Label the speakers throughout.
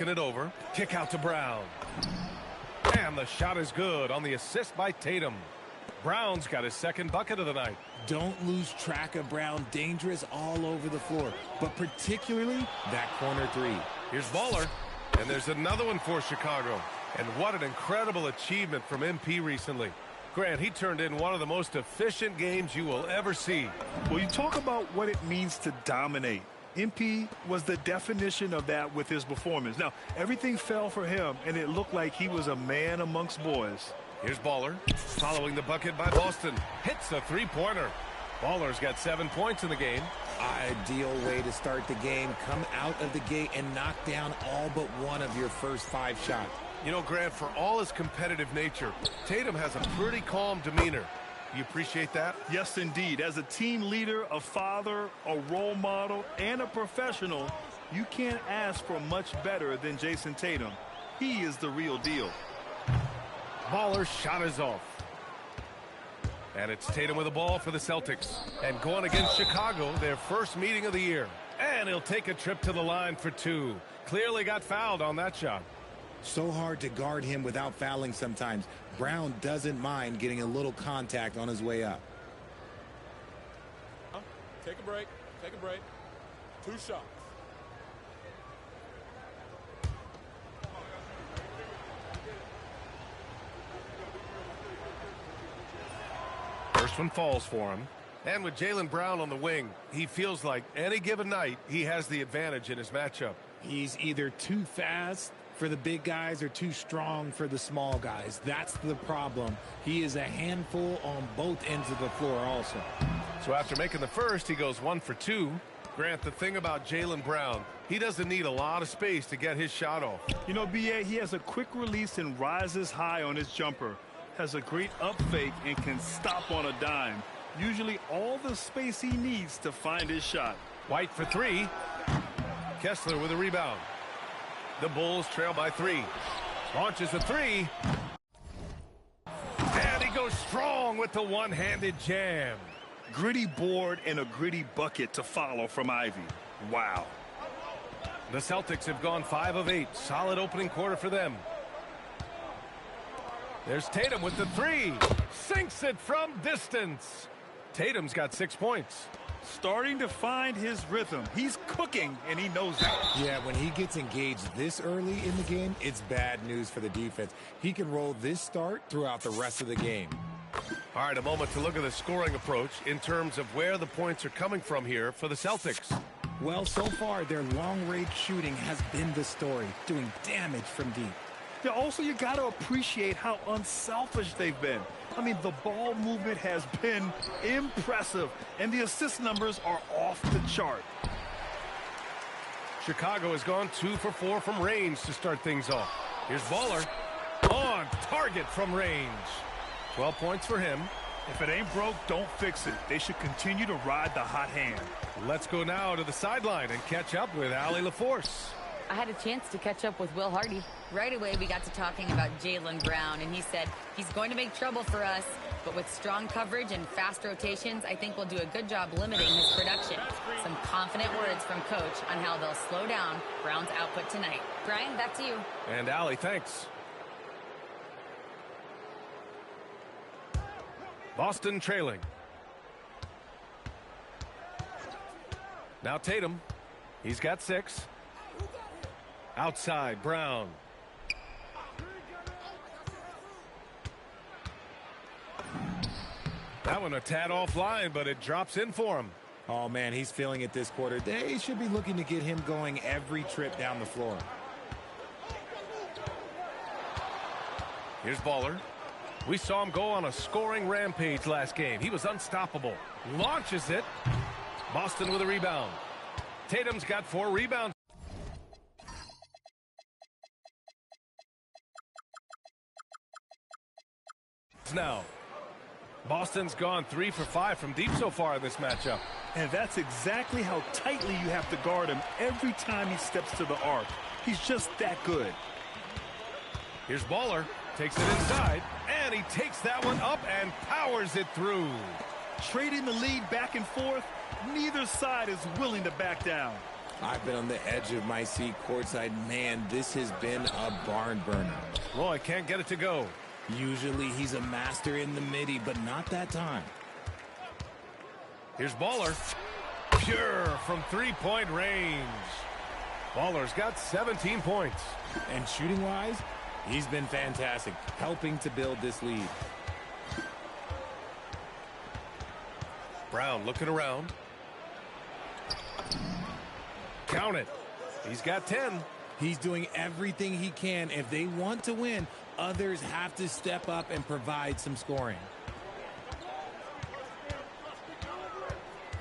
Speaker 1: looking it over. Kick out to Brown. And the shot is good on the assist by Tatum. Brown's got his second bucket of the night.
Speaker 2: Don't lose track of Brown. Dangerous all over the floor, but particularly that corner three.
Speaker 1: Here's Baller, and there's another one for Chicago. And what an incredible achievement from MP recently. Grant, he turned in one of the most efficient games you will ever see.
Speaker 3: Well, you talk about what it means to dominate. MP was the definition of that with his performance. Now, everything fell for him, and it looked like he was a man amongst boys.
Speaker 1: Here's Baller, following the bucket by Boston. Hits the three-pointer. Baller's got 7 points in the game.
Speaker 2: Ideal way to start the game. Come out of the gate and knock down all but one of your first 5 shots.
Speaker 1: You know, Grant, for all his competitive nature, Tatum has a pretty calm demeanor. You appreciate that?
Speaker 3: Yes, indeed. As a team leader, a father, a role model, and a professional, you can't ask for much better than Jason Tatum. He is the real deal.
Speaker 1: Baller's shot is off. And it's Tatum with the ball for the Celtics. And going against Chicago, their first meeting of the year. And he'll take a trip to the line for 2. Clearly got fouled on that shot.
Speaker 2: So hard to guard him without fouling sometimes. Brown doesn't mind getting a little contact on his way up.
Speaker 4: Take a break. Take a break. 2 shots.
Speaker 1: First one falls for him. And with Jaylen Brown on the wing, he feels like any given night he has the advantage in his matchup.
Speaker 2: He's either too fast for the big guys or too strong for the small guys. That's the problem. He is a handful on both ends of the floor also.
Speaker 1: So after making the first, he goes 1 for 2. Grant, the thing about Jaylen Brown, he doesn't need a lot of space to get his shot off.
Speaker 3: You know, B.A., he has a quick release and rises high on his jumper. Has a great up fake and can stop on a dime. Usually all the space he needs to find his shot.
Speaker 1: White for 3. Kessler with a rebound. The Bulls trail by 3. Launches a 3. And he goes strong with the one-handed jam.
Speaker 3: Gritty board and a gritty bucket to follow from Ivy. Wow.
Speaker 1: The Celtics have gone 5 of 8. Solid opening quarter for them. There's Tatum with the 3. Sinks it from distance. Tatum's got 6 points.
Speaker 3: Starting to find his rhythm. He's cooking, and he knows it.
Speaker 2: Yeah, when he gets engaged this early in the game, it's bad news for the defense. He can roll this start throughout the rest of the game.
Speaker 1: All right, a moment to look at the scoring approach in terms of where the points are coming from here for the Celtics.
Speaker 2: Well, so far, their long-range shooting has been the story, doing damage from deep.
Speaker 3: Yeah, also, you got to appreciate how unselfish they've been. I mean, the ball movement has been impressive, and the assist numbers are off the chart.
Speaker 1: Chicago has gone 2 for 4 from range to start things off. Here's Baller on target from range. 12 points for him.
Speaker 3: If it ain't broke, don't fix it. They should continue to ride the hot hand.
Speaker 1: Let's go now to the sideline and catch up with Allie LaForce.
Speaker 5: I had a chance to catch up with Will Hardy. Right away, we got to talking about Jaylen Brown, and he said he's going to make trouble for us, but with strong coverage and fast rotations, I think we'll do a good job limiting his production. Some confident words from Coach on how they'll slow down Brown's output tonight. Brian, back to you.
Speaker 1: And Allie, thanks. Boston trailing. Now Tatum. He's got 6. Outside, Brown. That one a tad offline, but it drops in for him.
Speaker 2: Oh, man, he's feeling it this quarter. They should be looking to get him going every trip down the floor.
Speaker 1: Here's Baller. We saw him go on a scoring rampage last game. He was unstoppable. Launches it. Boston with a rebound. Tatum's got 4 rebounds. Now, Boston's gone 3 for 5 from deep so far in this matchup.
Speaker 3: And that's exactly how tightly you have to guard him every time he steps to the arc. He's just that good.
Speaker 1: Here's Baller. Takes it inside, and he takes that one up and powers it through.
Speaker 3: Trading the lead back and forth, neither side is willing to back down.
Speaker 2: I've been on the edge of my seat courtside. Man, this has been a barn burner.
Speaker 1: Well, I can't get it to go.
Speaker 2: Usually he's a master in the midi, but not that time.
Speaker 1: Here's Baller. Pure from three-point range. Baller's got 17 points.
Speaker 2: And shooting-wise, he's been fantastic, helping to build this lead.
Speaker 1: Brown looking around. Count it. He's got 10.
Speaker 2: He's doing everything he can. If they want to win, others have to step up and provide some scoring.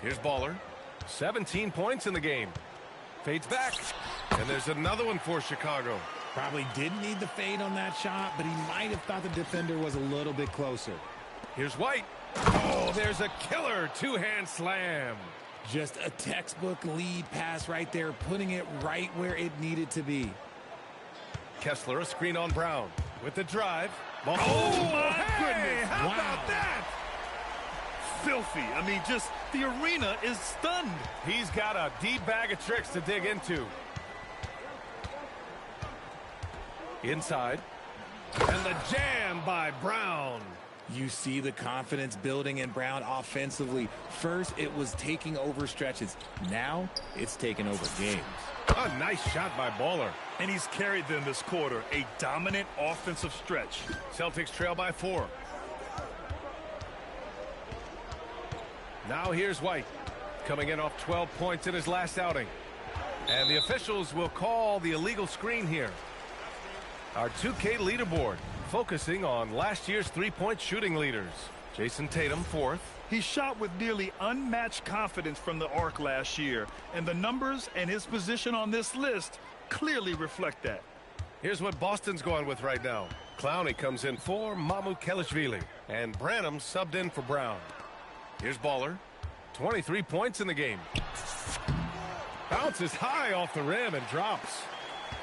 Speaker 1: Here's Baller. 17 points in the game. Fades back. And there's another one for Chicago.
Speaker 2: Probably didn't need the fade on that shot, but he might have thought the defender was a little bit closer.
Speaker 1: Here's White. Oh, there's a killer two-hand slam.
Speaker 2: Just a textbook lead pass right there, putting it right where it needed to be.
Speaker 1: Kessler, a screen on Brown. With the drive.
Speaker 3: Oh, my goodness.
Speaker 1: How
Speaker 2: Wow.
Speaker 1: about that?
Speaker 3: Filthy. I mean, just the arena is stunned.
Speaker 1: He's got a deep bag of tricks to dig into. Inside. And the jam by Brown.
Speaker 2: You see the confidence building in Brown offensively. First, it was taking over stretches. Now, it's taking over games.
Speaker 1: A nice shot by Baller.
Speaker 3: And he's carried them this quarter. A dominant offensive stretch.
Speaker 1: Celtics trail by 4. Now here's White. Coming in off 12 points in his last outing. And the officials will call the illegal screen here. Our 2K leaderboard, focusing on last year's three-point shooting leaders. Jason Tatum, 4th.
Speaker 3: He shot with nearly unmatched confidence from the arc last year, and the numbers and his position on this list clearly reflect that.
Speaker 1: Here's what Boston's going with right now. Clowney comes in for Mamukelashvili, and Branham subbed in for Brown. Here's Baller. 23 points in the game. Bounces high off the rim and drops.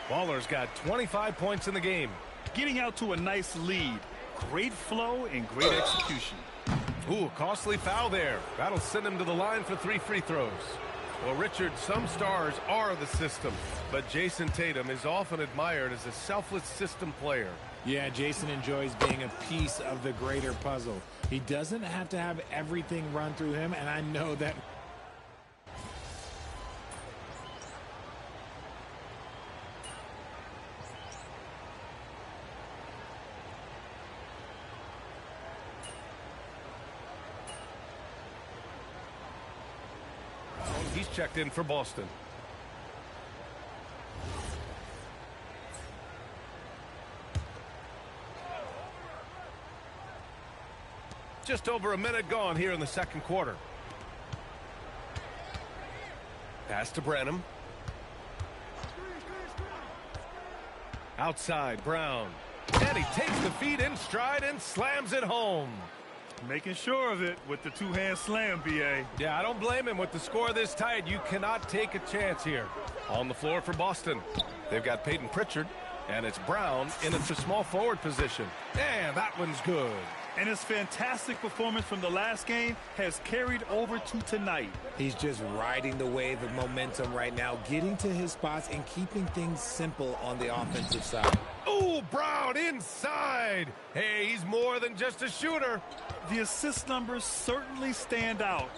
Speaker 1: Baller's got 25 points in the game.
Speaker 3: Getting out to a nice lead. Great flow and great execution.
Speaker 1: Ooh, costly foul there. That'll send him to the line for 3 free throws. Well, Richard, some stars are the system, but Jason Tatum is often admired as a selfless system player.
Speaker 2: Yeah, Jason enjoys being a piece of the greater puzzle. He doesn't have to have everything run through him, and I know that.
Speaker 1: He's checked in for Boston. Just over a minute gone here in the second quarter. Pass to Branham. Outside, Brown. And he takes the feed in stride and slams it home.
Speaker 3: Making sure of it with the two-hand slam, B.A.
Speaker 1: Yeah, I don't blame him. With the score this tight, you cannot take a chance here. On the floor for Boston. They've got Peyton Pritchard, and it's Brown in a small forward position. And that one's good.
Speaker 3: And his fantastic performance from the last game has carried over to tonight.
Speaker 2: He's just riding the wave of momentum right now, getting to his spots and keeping things simple on the offensive side.
Speaker 1: Ooh, Brown inside. Hey, he's more than just a shooter.
Speaker 3: The assist numbers certainly stand out.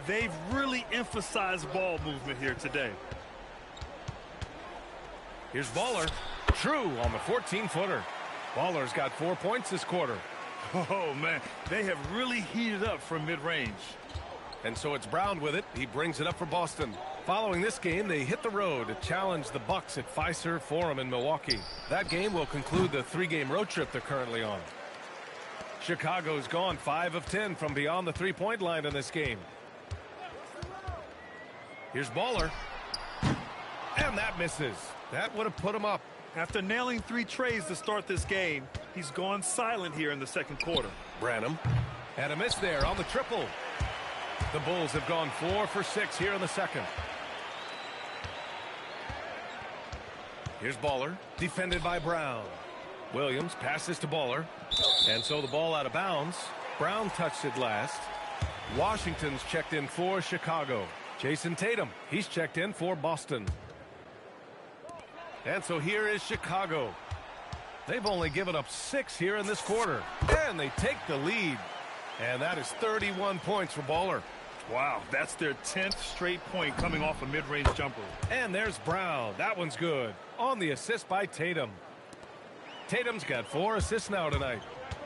Speaker 3: They've really emphasized ball movement here today.
Speaker 1: Here's Baller. True on the 14-footer. Baller's got 4 points this quarter.
Speaker 3: Oh, man, they have really heated up from mid-range.
Speaker 1: And so it's Brown with it. He brings it up for Boston. Following this game, they hit the road to challenge the Bucks at Fiserv Forum in Milwaukee. That game will conclude the 3-game road trip they're currently on. Chicago's gone 5 of 10 from beyond the three-point line in this game. Here's Baller. And that misses. That would have put him up.
Speaker 3: After nailing 3 trays to start this game, he's gone silent here in the second quarter.
Speaker 1: Branham. And a miss there on the triple. The Bulls have gone 4 for 6 here in the second. Here's Baller. Defended by Brown. Williams passes to Baller. And so the ball out of bounds. Brown touched it last. Washington's checked in for Chicago. Jason Tatum, he's checked in for Boston. And so here is Chicago. They've only given up 6 here in this quarter. And they take the lead. And that is 31 points for Baller.
Speaker 3: Wow, that's their 10th straight point coming off a mid-range jumper.
Speaker 1: And there's Brown. That one's good. On the assist by Tatum. Tatum's got 4 assists now tonight.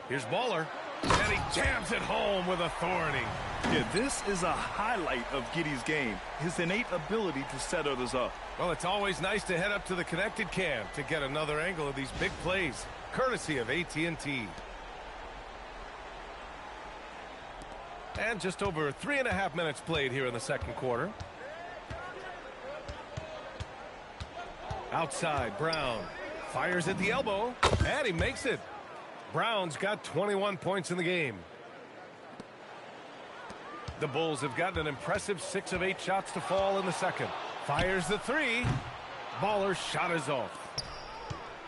Speaker 1: Here's Baller. And he jams it home with authority.
Speaker 3: Yeah, this is a highlight of Giddey's game. His innate ability to set others up.
Speaker 1: Well, it's always nice to head up to the connected cam to get another angle of these big plays, courtesy of AT&T. And just over 3.5 minutes played here in the second quarter. Outside, Brown fires at the elbow, and he makes it. Brown's got 21 points in the game. The Bulls have gotten an impressive 6 of 8 shots to fall in the second. Fires the 3. Baller's shot is off.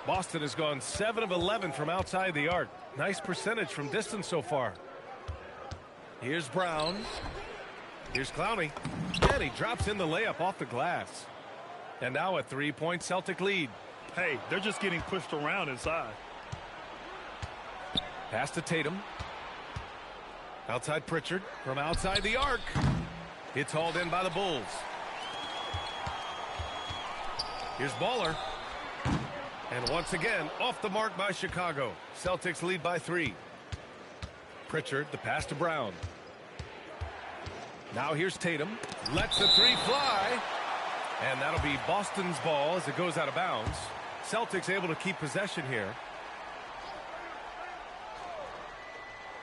Speaker 1: Boston has gone 7 of 11 from outside the arc. Nice percentage from distance so far. Here's Brown. Here's Clowney. And he drops in the layup off the glass. And now a 3-point Celtic lead.
Speaker 3: Hey, they're just getting pushed around inside.
Speaker 1: Pass to Tatum. Outside Pritchard from outside the arc. It's hauled in by the Bulls. Here's Baller. And once again, off the mark by Chicago. Celtics lead by 3. Pritchard, the pass to Brown. Now here's Tatum. Lets the 3 fly. And that'll be Boston's ball as it goes out of bounds. Celtics able to keep possession here.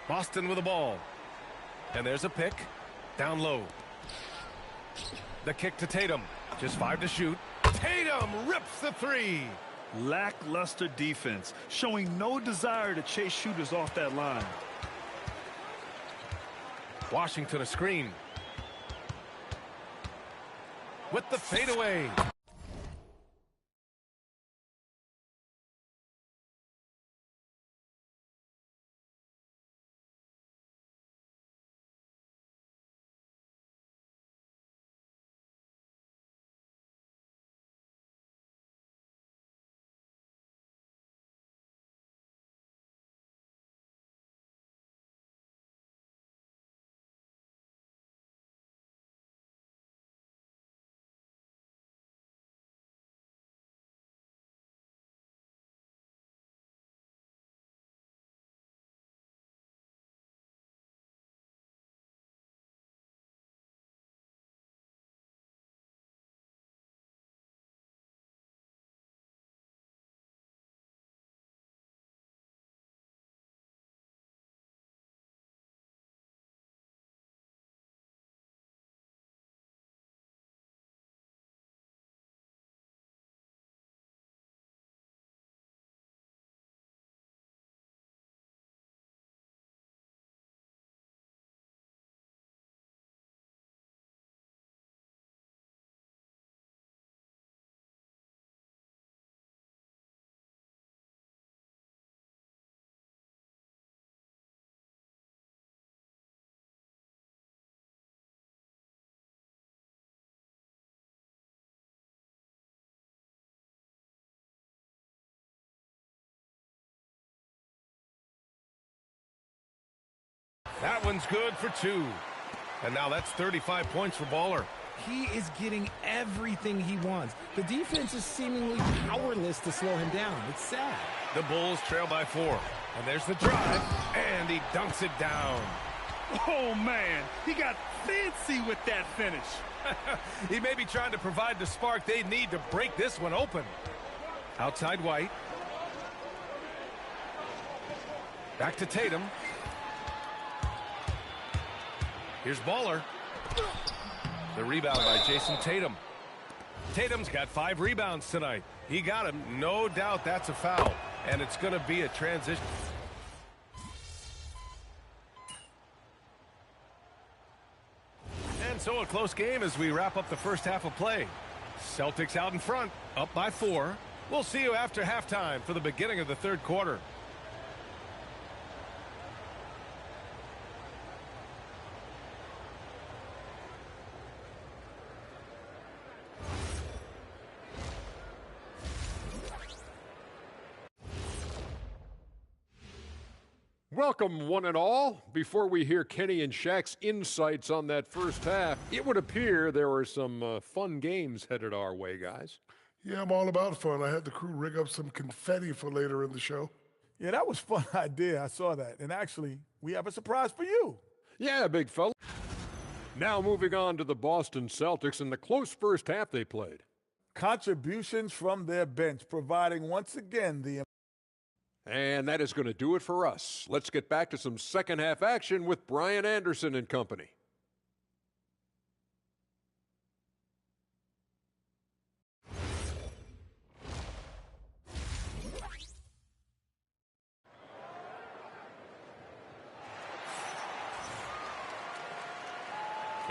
Speaker 1: Boston with the ball. And there's a pick. Down low. The kick to Tatum. Just 5 to shoot. Tatum rips the 3.
Speaker 3: Lackluster defense, showing no desire to chase shooters off that line.
Speaker 1: Washington a screen. With the fadeaway. That one's good for 2. And now that's 35 points for Baller.
Speaker 2: He is getting everything he wants. The defense is seemingly powerless to slow him down. It's sad.
Speaker 1: The Bulls trail by 4. And there's the drive. And he dunks it down.
Speaker 3: Oh, man. He got fancy with that finish.
Speaker 1: He may be trying to provide the spark they need to break this one open. Outside White. Back to Tatum. Here's Baller. The rebound by Jason Tatum. Tatum's got 5 rebounds tonight. He got him. No doubt that's a foul. And it's going to be a transition. And so a close game as we wrap up the first half of play. Celtics out in front, up by 4. We'll see you after halftime for the beginning of the third quarter.
Speaker 6: Welcome, one and all. Before we hear Kenny and Shaq's insights on that first half, it would appear there were some fun games headed our way, guys.
Speaker 7: Yeah, I'm all about fun. I had the crew rig up some confetti for later in the show.
Speaker 8: Yeah, that was a fun idea. I saw that. And actually, we have a surprise for you.
Speaker 6: Yeah, big fella. Now moving on to the Boston Celtics and the close first half they played.
Speaker 8: Contributions from their bench, providing once again the...
Speaker 6: And that is going to do it for us. Let's get back to some second half action with Brian Anderson and company.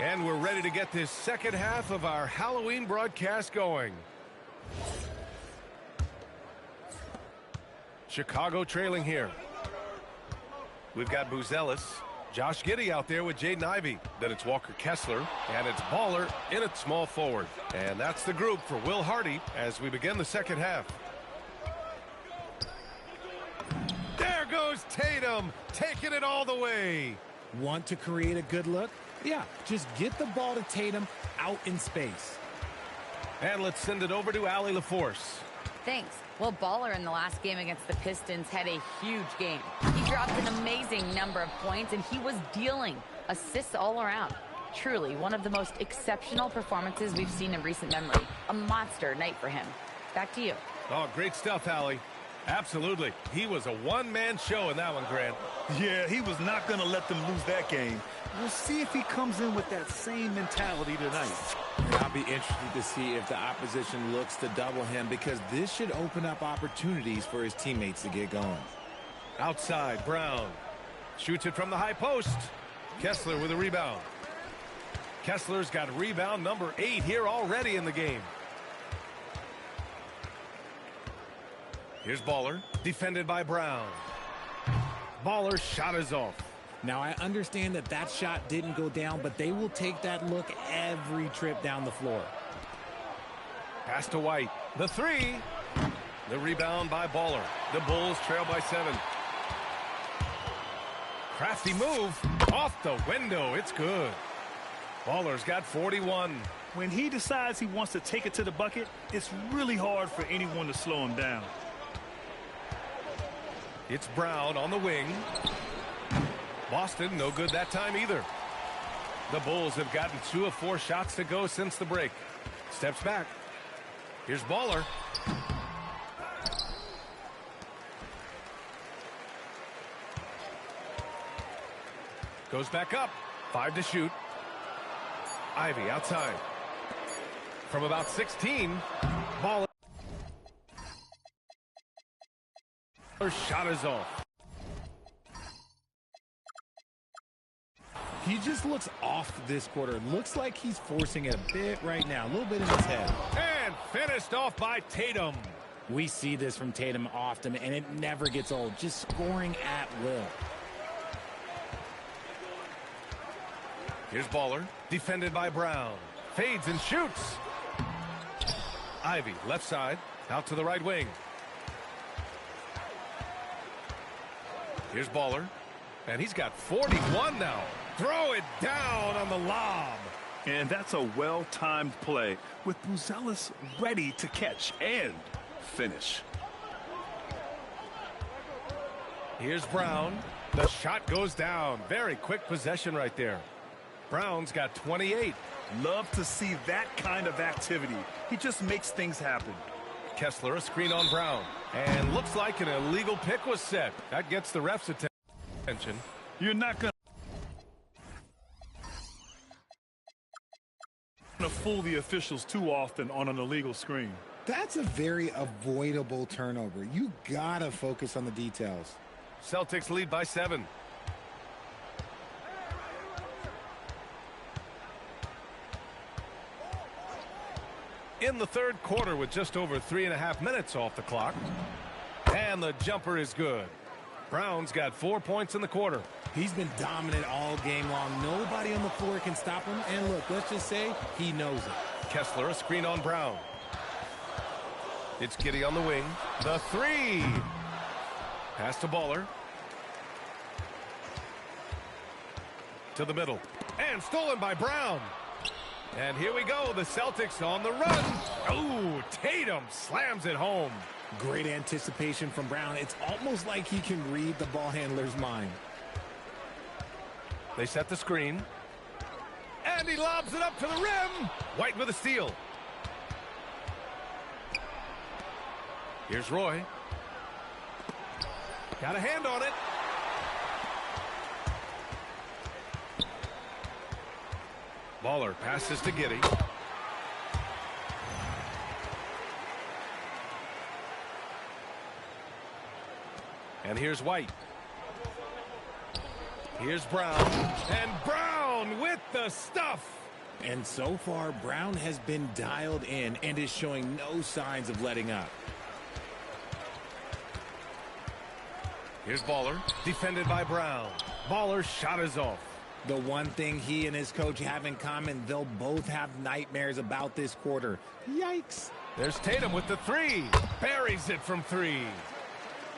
Speaker 1: And we're ready to get this second half of our Halloween broadcast going. Chicago trailing here. We've got Buzelis, Josh Giddey out there with Jaden Ivey. Then it's Walker Kessler, and it's Baller in at small forward. And that's the group for Will Hardy as we begin the second half. There goes Tatum, taking it all the way.
Speaker 2: Want to create a good look? Yeah, just get the ball to Tatum out in space.
Speaker 1: And let's send it over to Allie LaForce.
Speaker 5: Thanks. Well, Baller in the last game against the Pistons had a huge game. He dropped an amazing number of points, and he was dealing assists all around. Truly, one of the most exceptional performances we've seen in recent memory. A monster night for him. Back to you.
Speaker 1: Oh, great stuff, Allie. Absolutely. He was a one-man show in that one, Grant.
Speaker 3: Yeah, he was not going to let them lose that game. We'll see if he comes in with that same mentality tonight.
Speaker 2: I'll be interested to see if the opposition looks to double him, because this should open up opportunities for his teammates to get going.
Speaker 1: Outside, Brown. Shoots it from the high post. Kessler with a rebound. Kessler's got rebound number 8 here already in the game. Here's Baller, defended by Brown. Baller's shot is off.
Speaker 2: Now, I understand that that shot didn't go down, but they will take that look every trip down the floor.
Speaker 1: Pass to White. The 3. The rebound by Baller. The Bulls trail by 7. Crafty move. Off the window. It's good. Baller's got 41.
Speaker 3: When he decides he wants to take it to the bucket, it's really hard for anyone to slow him down.
Speaker 1: It's Brown on the wing. Boston, no good that time either. The Bulls have gotten 2 of 4 shots to go since the break. Steps back. Here's Baller. Goes back up. 5 to shoot. Ivy outside. From about 16, Baller. Shot is off.
Speaker 2: He just looks off this quarter. Looks like he's forcing it a bit right now. A little bit in his head.
Speaker 1: And finished off by Tatum.
Speaker 2: We see this from Tatum often, and it never gets old. Just scoring at will.
Speaker 1: Here's Baller, defended by Brown. Fades and shoots. Ivy, left side, out to the right wing. Here's Baller, and he's got 41 now. Throw it down on the lob.
Speaker 3: And that's a well-timed play with Buzelis ready to catch and finish.
Speaker 1: Here's Brown. The shot goes down. Very quick possession right there. Brown's got 28.
Speaker 3: Love to see that kind of activity. He just makes things happen.
Speaker 1: Kessler, a screen on Brown. And looks like an illegal pick was set. That gets the ref's attention.
Speaker 3: You're not going to fool the officials too often on an illegal screen.
Speaker 2: That's a very avoidable turnover. You gotta focus on the details.
Speaker 1: Celtics lead by 7. In the third quarter with just over 3.5 minutes off the clock. And the jumper is good. Brown's got 4 points in the quarter.
Speaker 2: He's been dominant all game long. Nobody on the floor can stop him. And look, let's just say he knows it.
Speaker 1: Kessler, a screen on Brown. It's Giddey on the wing. The 3. Pass to Baller. To the middle. And stolen by Brown. And here we go. The Celtics on the run. Oh, Tatum slams it home.
Speaker 2: Great anticipation from Brown. It's almost like he can read the ball handler's mind.
Speaker 1: They set the screen. And he lobs it up to the rim. White with a steal. Here's Roy. Got a hand on it. Baller passes to Giddey. And here's White. Here's Brown. And Brown with the stuff.
Speaker 2: And so far, Brown has been dialed in and is showing no signs of letting up.
Speaker 1: Here's Baller. Defended by Brown. Baller's shot is off.
Speaker 2: The one thing he and his coach have in common, they'll both have nightmares about this quarter. Yikes.
Speaker 1: There's Tatum with the three. Buries it from three.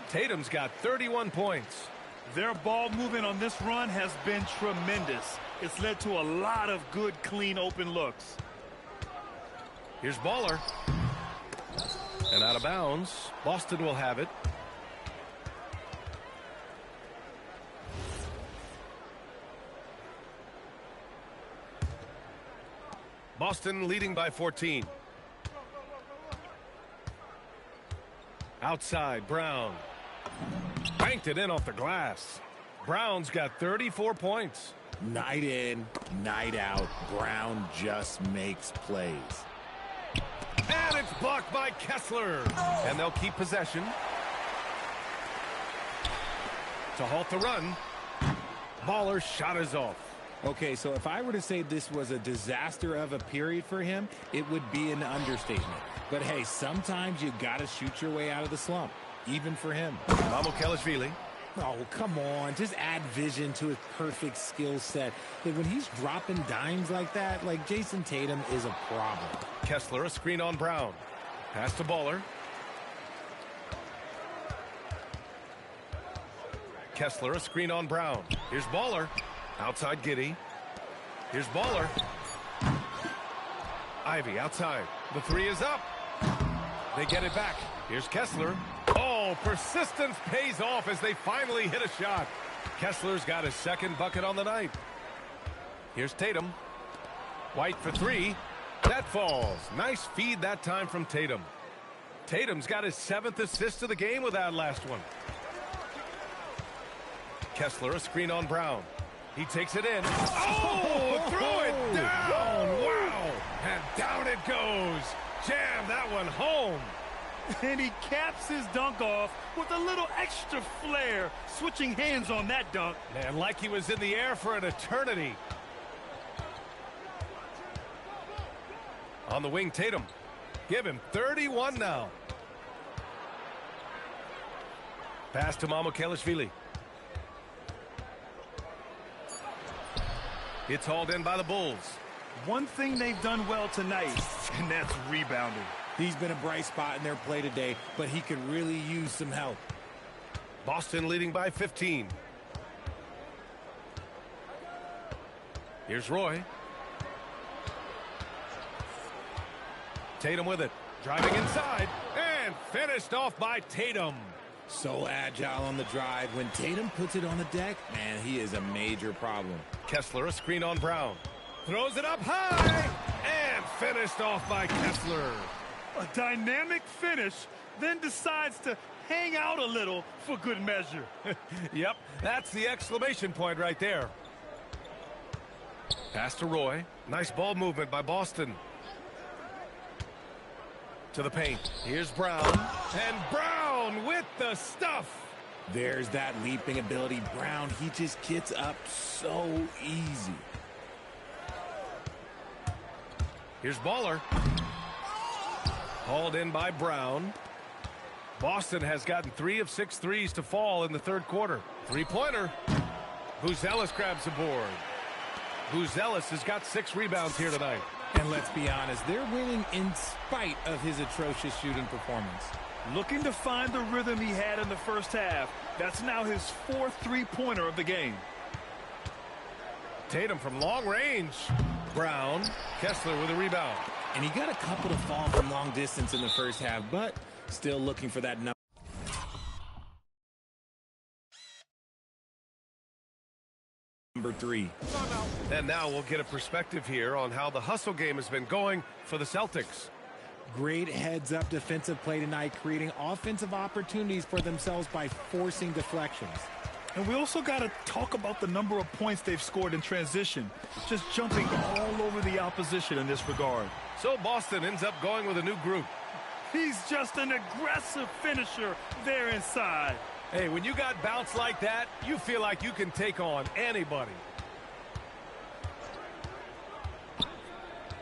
Speaker 1: Tatum's got 31 points.
Speaker 3: Their ball movement on this run has been tremendous. It's led to a lot of good, clean, open looks.
Speaker 1: Here's Baller. And out of bounds. Boston will have it. Boston leading by 14. Outside, Brown. Banked it in off the glass. Brown's got 34 points.
Speaker 2: Night in, night out, Brown just makes plays.
Speaker 1: And it's blocked by Kessler. And they'll keep possession. To halt the run. Baller's shot is off.
Speaker 2: Okay, so if I were to say this was a disaster of a period for him, it would be an understatement. But hey, sometimes you got to shoot your way out of the slump, even for him.
Speaker 1: Mamukelashvili.
Speaker 2: Oh, come on. Just add vision to his perfect skill set. Like when he's dropping dimes like that, like Jason Tatum is a problem.
Speaker 1: Kessler, a screen on Brown. Pass to Baller. Kessler, a screen on Brown. Here's Baller. Outside Giddey. Here's Baller. Ivy outside. The three is up. They get it back. Here's Kessler. Oh, persistence pays off as they finally hit a shot. Kessler's got his second bucket on the night. Here's Tatum. White for three. That falls. Nice feed that time from Tatum. Tatum's got his 7th assist of the game with that last one. Kessler, a screen on Brown. He takes it in. Oh, throw it down. Wow. And down it goes. Jam that one home.
Speaker 3: And he caps his dunk off with a little extra flair, switching hands on that dunk.
Speaker 1: Man, like he was in the air for an eternity. On the wing, Tatum. Give him 31 now. Pass to Mamukelashvili. It's hauled in by the Bulls.
Speaker 3: One thing they've done well tonight, and that's rebounding.
Speaker 2: He's been a bright spot in their play today, but he could really use some help.
Speaker 1: Boston leading by 15. Here's Roy. Tatum with it. Driving inside. And finished off by Tatum.
Speaker 2: So agile on the drive. When Tatum puts it on the deck, man, he is a major problem.
Speaker 1: Kessler, a screen on Brown. Throws it up high. And finished off by Kessler.
Speaker 3: A dynamic finish, then decides to hang out a little for good measure.
Speaker 1: Yep, that's the exclamation point right there. Pass to Roy. Nice ball movement by Boston. To the paint. Here's Brown. And Brown with the stuff.
Speaker 2: There's that leaping ability. Brown, he just gets up so easy.
Speaker 1: Here's Baller. Hauled in by Brown. Boston has gotten 3 of 6 threes to fall in the third quarter. Three-pointer. Buzelis grabs the board. Buzelis has got 6 rebounds here tonight.
Speaker 2: And let's be honest, they're winning in spite of his atrocious shooting performance.
Speaker 3: Looking to find the rhythm he had in the first half. That's now his 4th three-pointer of the game.
Speaker 1: Tatum from long range. Brown. Kessler with a rebound.
Speaker 2: And he got a couple to fall from long distance in the first half, but still looking for that number 3.
Speaker 1: And now we'll get a perspective here on how the hustle game has been going for the Celtics.
Speaker 2: Great heads-up defensive play tonight, creating offensive opportunities for themselves by forcing deflections.
Speaker 3: And we also got to talk about the number of points they've scored in transition, just jumping all over the opposition in this regard.
Speaker 1: So Boston ends up going with a new group.
Speaker 3: He's just an aggressive finisher there inside.
Speaker 1: Hey, when you got bounce like that, you feel like you can take on anybody.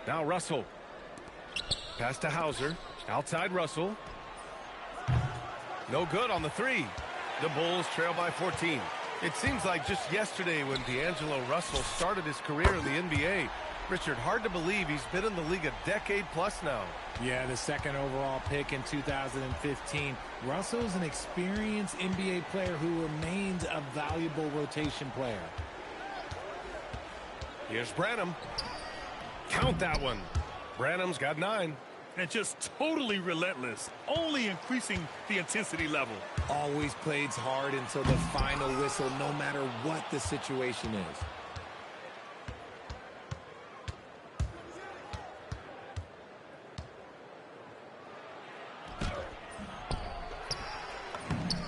Speaker 1: Now Russell. Pass to Hauser. Outside Russell. No good on the 3. The Bulls trail by 14. It seems like just yesterday when D'Angelo Russell started his career in the NBA. Richard, hard to believe he's been in the league a decade plus now.
Speaker 2: Yeah, the second overall pick in 2015. Russell's an experienced NBA player who remains a valuable rotation player.
Speaker 1: Here's Branham. Count that one. Branham's got 9.
Speaker 3: And just totally relentless, only increasing the intensity level.
Speaker 2: Always plays hard until the final whistle, no matter what the situation is.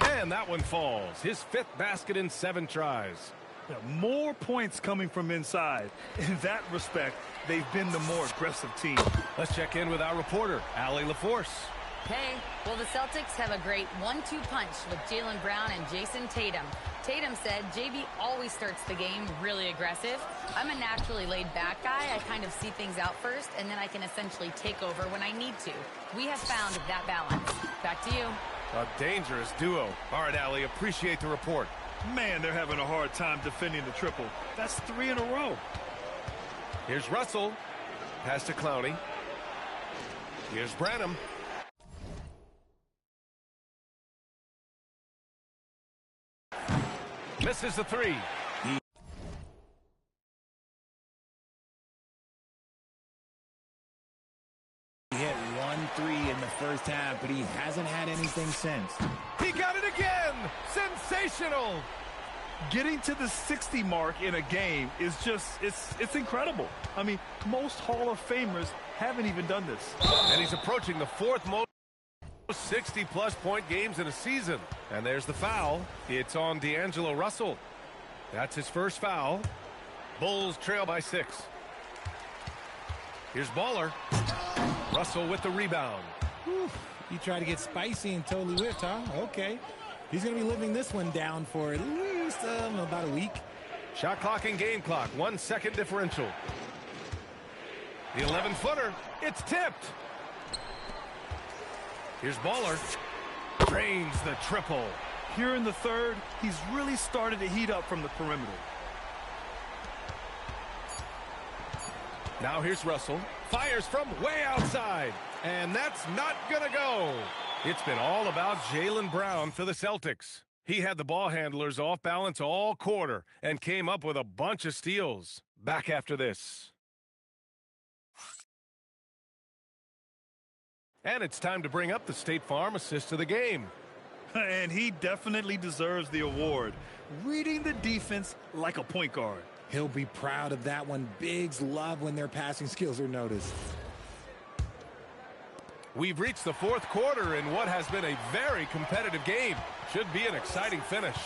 Speaker 1: And that one falls. His 5th basket in 7 tries.
Speaker 3: Yeah, more points coming from inside. In that respect, they've been the more aggressive team.
Speaker 1: Let's check in with our reporter, Allie LaForce.
Speaker 5: Hey, well, the Celtics have a great 1-2 punch with Jaylen Brown and Jason Tatum. Tatum said JB always starts the game really aggressive. I'm a naturally laid-back guy. I kind of see things out first, and then I can essentially take over when I need to. We have found that balance. Back to you.
Speaker 1: A dangerous duo. All right, Allie, appreciate the report.
Speaker 3: Man, they're having a hard time defending the triple. That's 3 in a row.
Speaker 1: Here's Russell. Pass to Clowney. Here's Branham. Misses the 3.
Speaker 2: He hit 1-3 in the first half, but he hasn't had anything since.
Speaker 1: He got it again! Sensational!
Speaker 3: Getting to the 60 mark in a game is just, it's incredible. I mean, most Hall of Famers haven't even done this.
Speaker 1: And he's approaching the 4th most 60-plus point games in a season. And there's the foul. It's on D'Angelo Russell. That's his first foul. Bulls trail by 6. Here's Baller. Russell with the rebound.
Speaker 2: Whew. You try to get spicy and totally whipped, huh? Okay. He's going to be living this one down for at least about a week.
Speaker 1: Shot clock and game clock. 1 second differential. The 11-footer. It's tipped. Here's Baller. Drains the triple.
Speaker 3: Here in the 3rd, he's really started to heat up from the perimeter.
Speaker 1: Now here's Russell. Fires from way outside. And that's not going to go. It's been all about Jaylen Brown for the Celtics. He had the ball handlers off balance all quarter and came up with a bunch of steals. Back after this. And it's time to bring up the State Farm assist of the game.
Speaker 3: And he definitely deserves the award. Reading the defense like a point guard.
Speaker 2: He'll be proud of that one. Bigs love when their passing skills are noticed.
Speaker 1: We've reached the 4th quarter in what has been a very competitive game. Should be an exciting finish.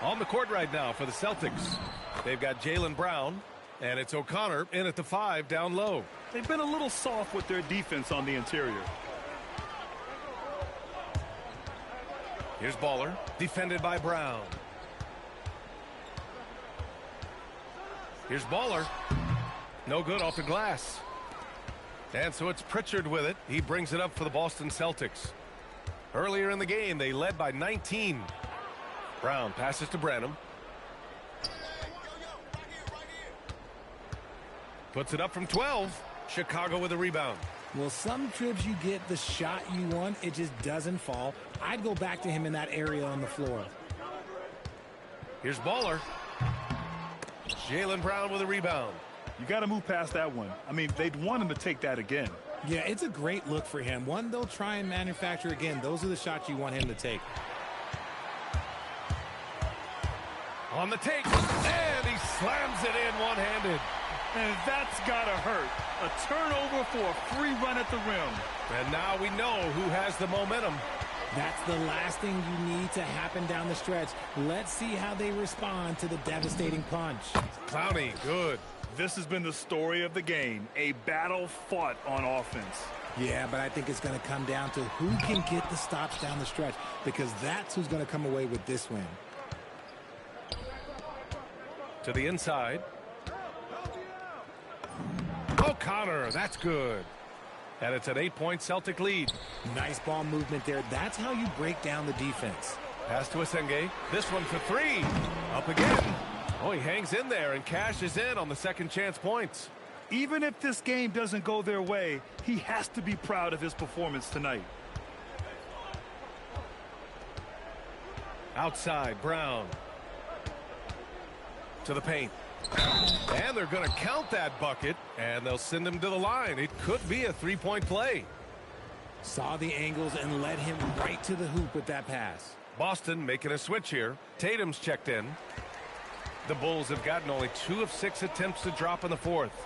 Speaker 1: On the court right now for the Celtics. They've got Jaylen Brown, and it's O'Connor in at the 5 down low.
Speaker 3: They've been a little soft with their defense on the interior.
Speaker 1: Here's Baller, defended by Brown. Here's Baller. No good off the glass. And so it's Pritchard with it. He brings it up for the Boston Celtics. Earlier in the game, they led by 19. Brown passes to Branham. Puts it up from 12. Chicago with a rebound.
Speaker 2: Well, some trips you get the shot you want, it just doesn't fall. I'd go back to him in that area on the floor.
Speaker 1: Here's Baller. Jaylen Brown with a rebound.
Speaker 3: You got to move past that one. I mean, they'd want him to take that again.
Speaker 2: Yeah, it's a great look for him. One they'll try and manufacture again. Those are the shots you want him to take.
Speaker 1: On the take, and he slams it in one-handed.
Speaker 3: And that's got to hurt. A turnover for a free run at the rim.
Speaker 1: And now we know who has the momentum.
Speaker 2: That's the last thing you need to happen down the stretch. Let's see how they respond to the devastating punch.
Speaker 1: Clowney, good.
Speaker 3: This has been the story of the game, a battle fought on offense.
Speaker 2: Yeah, but I think it's going to come down to who can get the stops down the stretch, because that's who's going to come away with this win.
Speaker 1: To the inside. O'Connor, that's good. And it's an 8-point Celtic lead.
Speaker 2: Nice ball movement there. That's how you break down the defense.
Speaker 1: Pass to Asenge. This one for three. Up again. Oh, he hangs in there and cashes in on the second chance points.
Speaker 3: Even if this game doesn't go their way, he has to be proud of his performance tonight.
Speaker 1: Outside, Brown. To the paint. And they're going to count that bucket, and they'll send him to the line. It could be a three-point play.
Speaker 2: Saw the angles and led him right to the hoop with that pass.
Speaker 1: Boston making a switch here. Tatum's checked in. The Bulls have gotten only 2 of 6 attempts to drop in the fourth.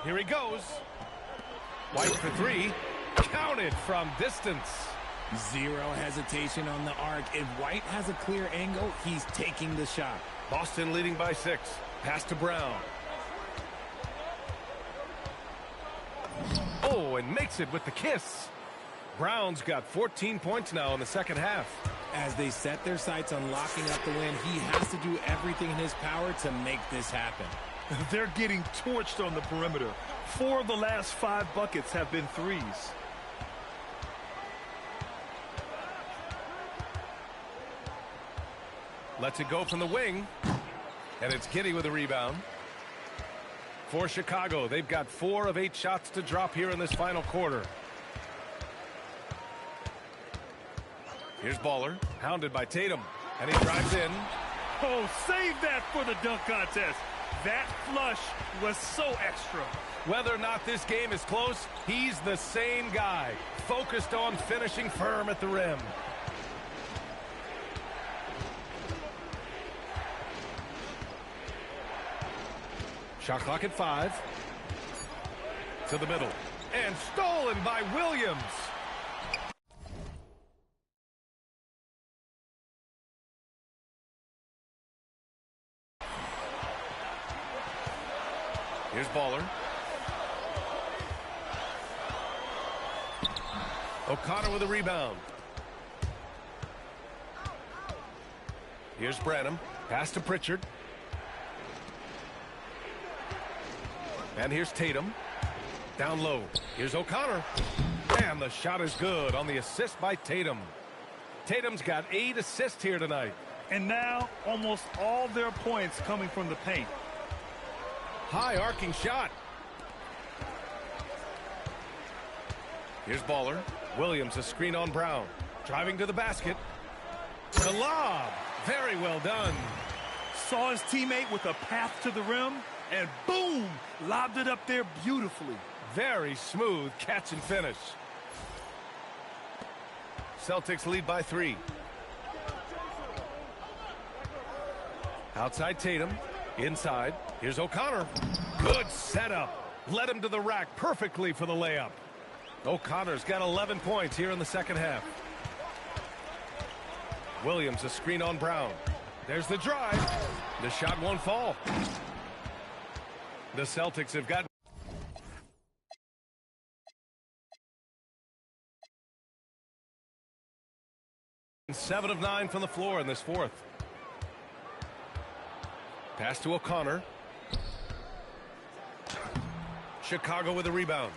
Speaker 1: Here he goes. White for three. Counted from distance.
Speaker 2: Zero hesitation on the arc. If White has a clear angle, he's taking the shot.
Speaker 1: Boston leading by 6. Pass to Brown. Oh, and makes it with the kiss. Brown's got 14 points now in the second half.
Speaker 2: As they set their sights on locking up the win, he has to do everything in his power to make this happen.
Speaker 3: They're getting torched on the perimeter. 4 of the last 5 buckets have been threes.
Speaker 1: Lets it go from the wing. And it's Giddey with a rebound. For Chicago, they've got 4 of 8 shots to drop here in this final quarter. Here's Baller, hounded by Tatum. And he drives in.
Speaker 3: Oh, save that for the dunk contest. That flush was so extra.
Speaker 1: Whether or not this game is close, he's the same guy. Focused on finishing firm at the rim. Shot clock at 5. To the middle. And stolen by Williams. Here's Baller. O'Connor with a rebound. Here's Branham. Pass to Pritchard. And here's Tatum. Down low. Here's O'Connor. And the shot is good on the assist by Tatum. Tatum's got 8 assists here tonight.
Speaker 3: And now almost all their points coming from the paint.
Speaker 1: High arcing shot. Here's Baller. Williams a screen on Brown. Driving to the basket. The lob. Very well done.
Speaker 3: Saw his teammate with a path to the rim. And boom! Lobbed it up there beautifully.
Speaker 1: Very smooth catch and finish. Celtics lead by 3. Outside Tatum. Inside. Here's O'Connor. Good setup. Led him to the rack perfectly for the layup. O'Connor's got 11 points here in the second half. Williams a screen on Brown. There's the drive. The shot won't fall. The Celtics have got 7 of 9 from the floor in this fourth. Pass to O'Connor. Chicago with a rebound.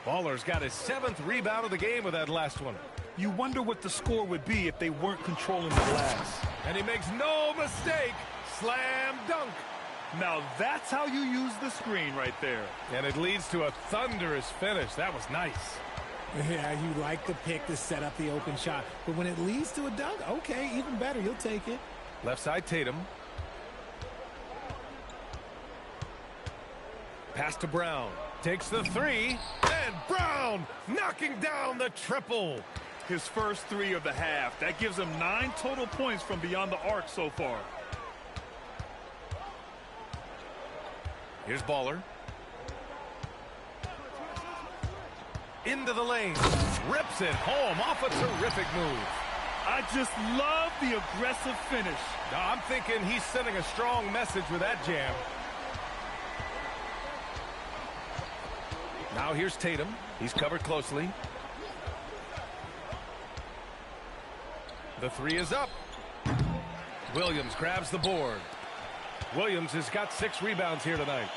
Speaker 1: Baller's got his 7th rebound of the game with that last one.
Speaker 3: You wonder what the score would be if they weren't controlling the glass.
Speaker 1: And he makes no mistake. Slam dunk.
Speaker 3: Now that's how you use the screen right there.
Speaker 1: And it leads to a thunderous finish. That was nice.
Speaker 2: Yeah, you like the pick to set up the open shot. But when it leads to a dunk, okay, even better. You'll take it.
Speaker 1: Left side Tatum. Pass to Brown. Takes the three. And Brown knocking down the triple.
Speaker 3: His first three of the half. That gives him 9 total points from beyond the arc so far.
Speaker 1: Here's Baller. Into the lane. Rips it home off a terrific move.
Speaker 3: I just love the aggressive finish.
Speaker 1: Now, I'm thinking he's sending a strong message with that jam. Now here's Tatum. He's covered closely. The three is up. Williams grabs the board. Williams has got 6 rebounds here tonight.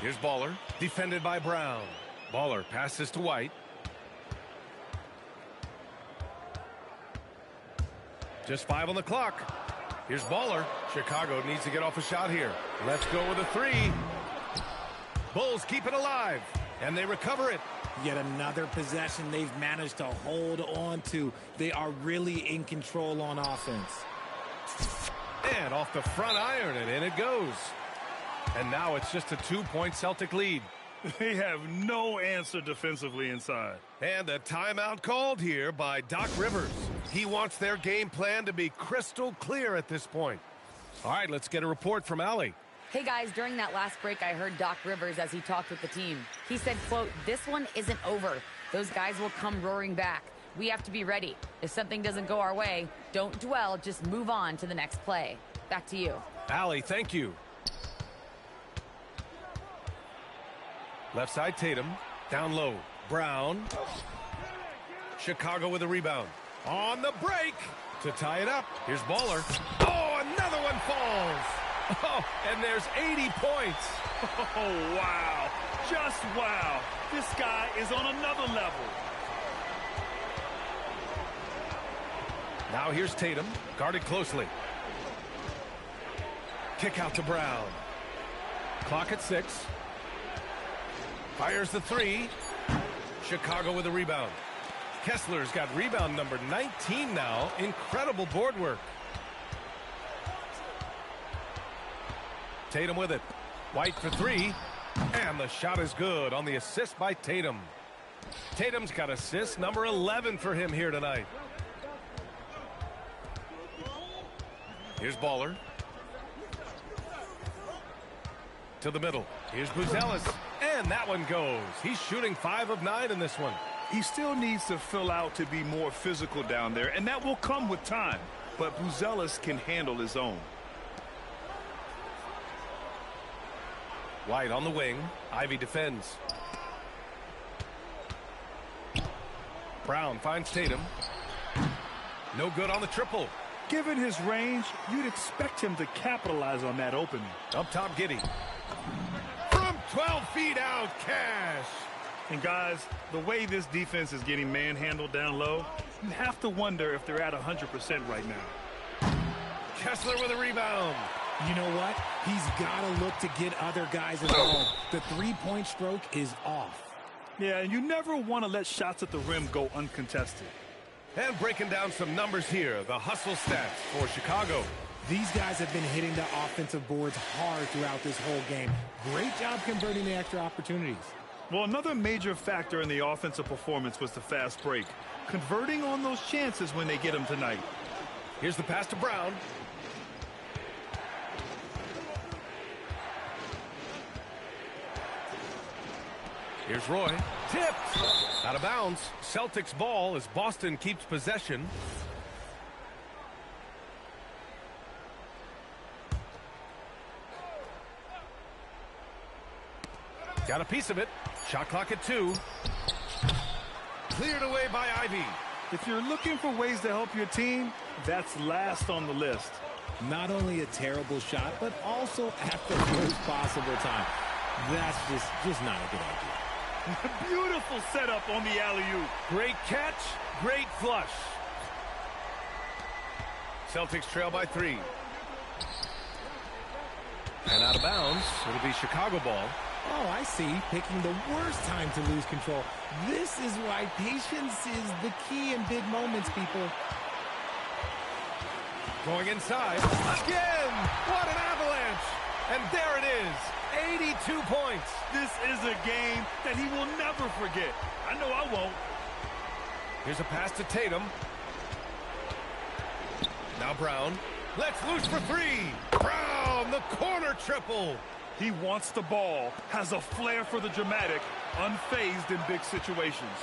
Speaker 1: Here's Baller, defended by Brown. Baller passes to White. Just 5 on the clock. Here's Baller. Chicago needs to get off a shot here. Let's go with a 3. Bulls keep it alive, and they recover it.
Speaker 2: Yet another possession they've managed to hold on to. They are really in control on offense.
Speaker 1: And off the front iron, and in it goes. And now it's just a 2-point Celtic lead.
Speaker 3: They have no answer defensively inside.
Speaker 1: And a timeout called here by Doc Rivers. He wants their game plan to be crystal clear at this point. All right, let's get a report from Allie.
Speaker 5: Hey guys, during that last break, I heard Doc Rivers as he talked with the team. He said, quote, "This one isn't over. Those guys will come roaring back. We have to be ready. If something doesn't go our way, don't dwell, just move on to the next play." Back to you.
Speaker 1: Allie, thank you. Left side, Tatum. Down low, Brown. Chicago with a rebound. On the break to tie it up. Here's Baller. Oh, another one falls. Oh, and there's 80 points.
Speaker 3: Oh, wow. Just wow. This guy is on another level.
Speaker 1: Now here's Tatum, guarded closely. Kick out to Brown. Clock at 6. Fires the 3. Chicago with a rebound. Kessler's got rebound number 19 now. Incredible board work. Tatum with it. White for 3. And the shot is good on the assist by Tatum. Tatum's got assist number 11 for him here tonight. Here's Baller. To the middle. Here's Buzelis. And that one goes. He's shooting 5 of 9 in this one.
Speaker 3: He still needs to fill out to be more physical down there, and that will come with time. But Buzelis can handle his own.
Speaker 1: White on the wing. Ivy defends. Brown finds Tatum. No good on the triple.
Speaker 3: Given his range, you'd expect him to capitalize on that opening.
Speaker 1: Up top, Giddey. From 12 feet out, Cash.
Speaker 3: And guys, the way this defense is getting manhandled down low, you have to wonder if they're at 100% right now.
Speaker 1: Kessler with a rebound.
Speaker 2: You know what? He's got to look to get other guys involved. The three-point stroke is off.
Speaker 3: Yeah, and you never want to let shots at the rim go uncontested.
Speaker 1: And breaking down some numbers here, the hustle stats for Chicago.
Speaker 2: These guys have been hitting the offensive boards hard throughout this whole game. Great job converting the extra opportunities.
Speaker 3: Well, another major factor in the offensive performance was the fast break. Converting on those chances when they get them tonight.
Speaker 1: Here's the pass to Brown. Here's Roy. Tipped. Out of bounds. Celtics ball as Boston keeps possession. Got a piece of it. Shot clock at 2. Cleared away by Ivy.
Speaker 3: If you're looking for ways to help your team, that's last on the list.
Speaker 2: Not only a terrible shot, but also at the worst possible time. That's just not a good idea.
Speaker 3: Beautiful setup on the alley-oop.
Speaker 1: Great catch, great flush. Celtics trail by 3. And out of bounds, it'll be Chicago ball.
Speaker 2: Oh, I see. Picking the worst time to lose control. This is why patience is the key in big moments, people.
Speaker 1: Going inside. Again! What an avalanche! And there it is, 82 points.
Speaker 3: This is a game that he will never forget. I know I won't.
Speaker 1: Here's a pass to Tatum. Now Brown. Let's loose for three. Brown, the corner triple.
Speaker 3: He wants the ball, has a flair for the dramatic, unfazed in big situations.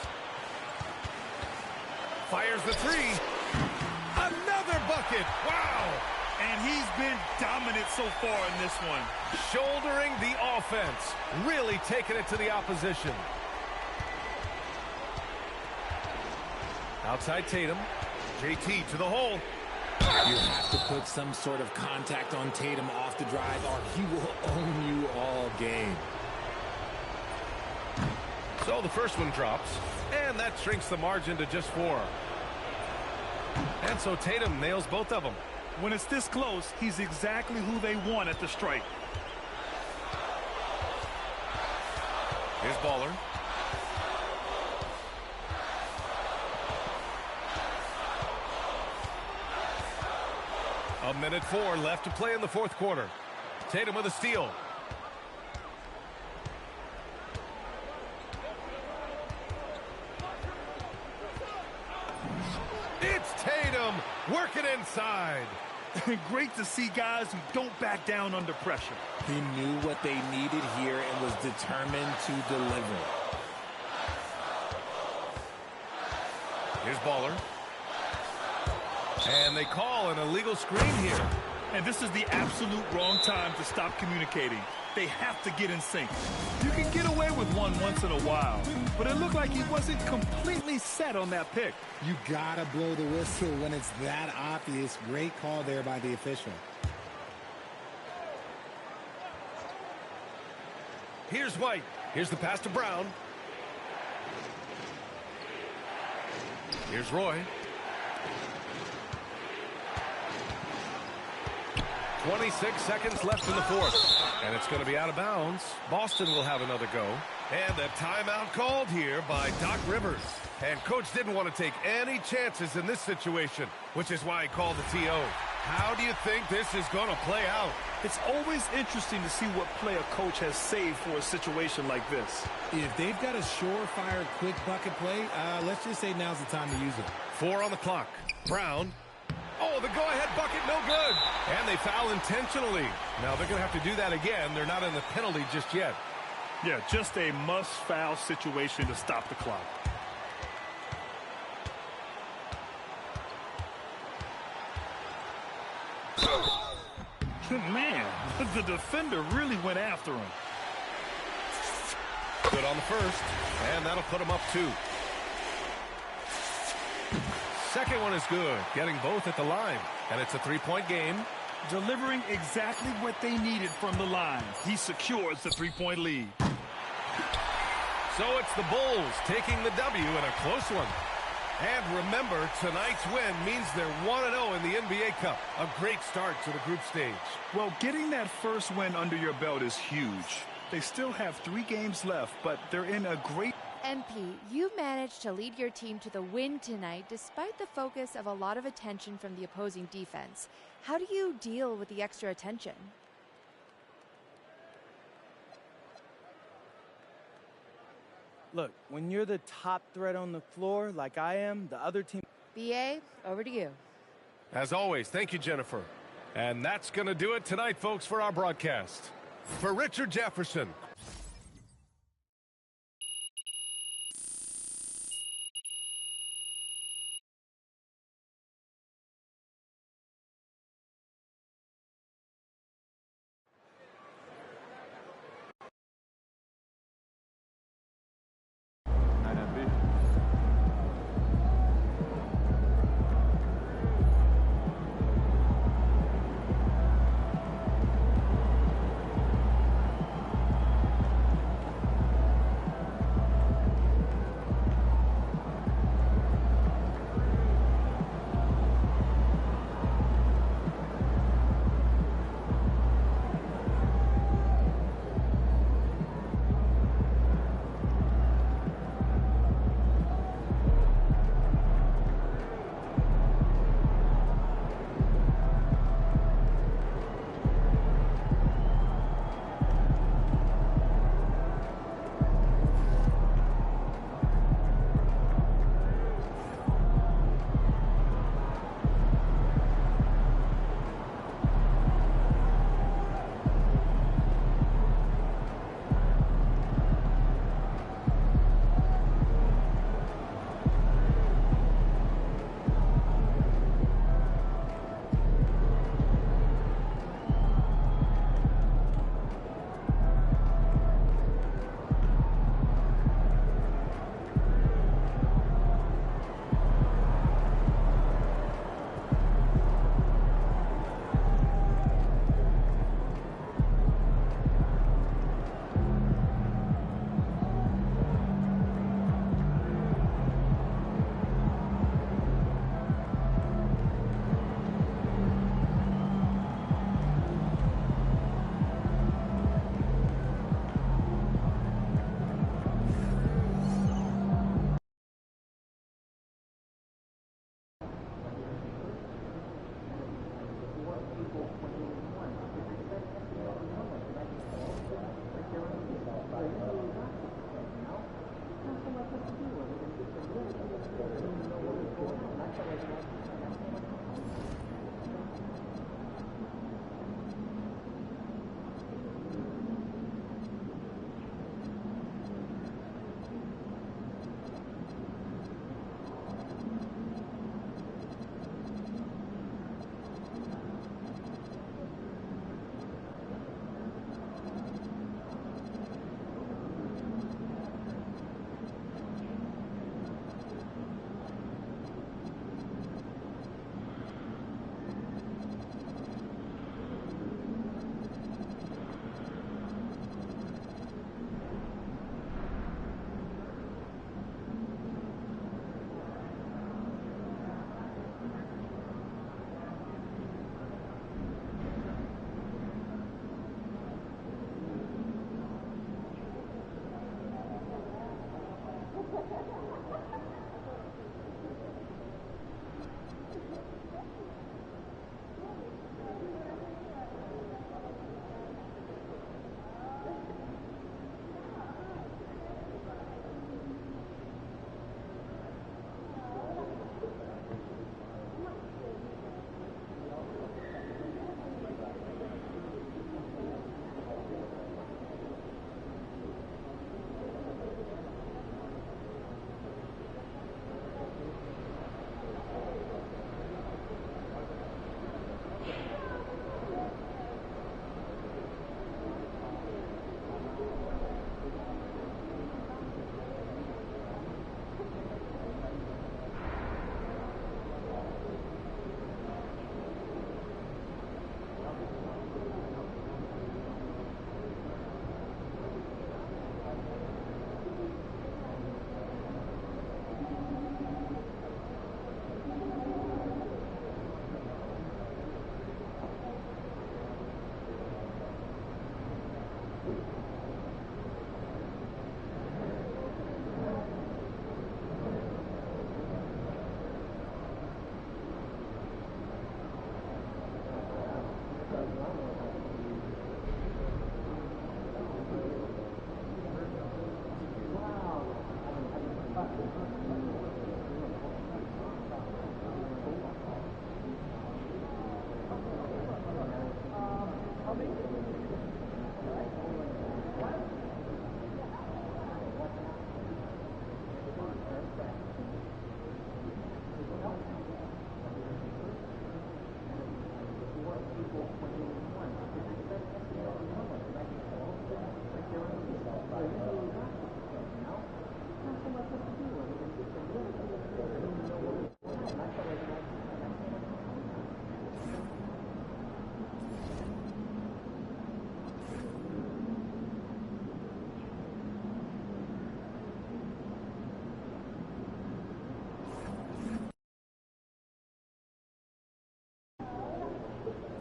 Speaker 1: Fires the three. Another bucket. Wow.
Speaker 3: And he's been dominant so far in this one.
Speaker 1: Shouldering the offense. Really taking it to the opposition. Outside Tatum. JT to the hole.
Speaker 2: You have to put some sort of contact on Tatum off the drive, or he will own you all game.
Speaker 1: So the first one drops, and that shrinks the margin to just 4. And so Tatum nails both of them.
Speaker 3: When it's this close, he's exactly who they want at the strike.
Speaker 1: Here's Baller. A minute 4 left to play in the fourth quarter. Tatum with a steal. It's Tatum working inside.
Speaker 3: Great to see guys who don't back down under pressure.
Speaker 2: He knew what they needed here and was determined to deliver.
Speaker 1: Here's Baller. And they call an illegal screen here.
Speaker 3: And this is the absolute wrong time to stop communicating. They have to get in sync. You can get away with one once in a while, but it looked like he wasn't completely set on that pick.
Speaker 2: You gotta blow the whistle when it's that obvious. Great call there by the official.
Speaker 1: Here's White. Here's the pass to Brown. Here's Roy. 26 seconds left in the fourth. And it's going to be out of bounds. Boston will have another go. And a timeout called here by Doc Rivers. And Coach didn't want to take any chances in this situation, which is why he called the TO. How do you think this is going to play out?
Speaker 3: It's always interesting to see what play a coach has saved for a situation like this.
Speaker 2: If they've got a surefire quick bucket play, let's just say now's the time to use it.
Speaker 1: 4 on the clock. Brown. Oh, the go-ahead bucket, no good. And they foul intentionally. Now they're going to have to do that again. They're not in the penalty just yet.
Speaker 3: Yeah, just a must-foul situation to stop the clock. Man, the defender really went after him.
Speaker 1: Good on the first, and that'll put him up 2. Second one is good, getting both at the line, and it's a 3-point game.
Speaker 3: Delivering exactly what they needed from the line. He secures the 3-point lead.
Speaker 1: So it's the Bulls taking the W in a close one. And remember, tonight's win means they're 1-0 in the NBA Cup. A great start to the group stage.
Speaker 3: Well, getting that first win under your belt is huge. They still have 3 games left, but they're in a great...
Speaker 9: MP, you managed to lead your team to the win tonight despite the focus of a lot of attention from the opposing defense. How do you deal with the extra attention?
Speaker 10: Look, when you're the top threat on the floor like I am, the other team...
Speaker 9: BA, over to you.
Speaker 1: As always, thank you, Jennifer. And that's going to do it tonight, folks, for our broadcast. For Richard Jefferson.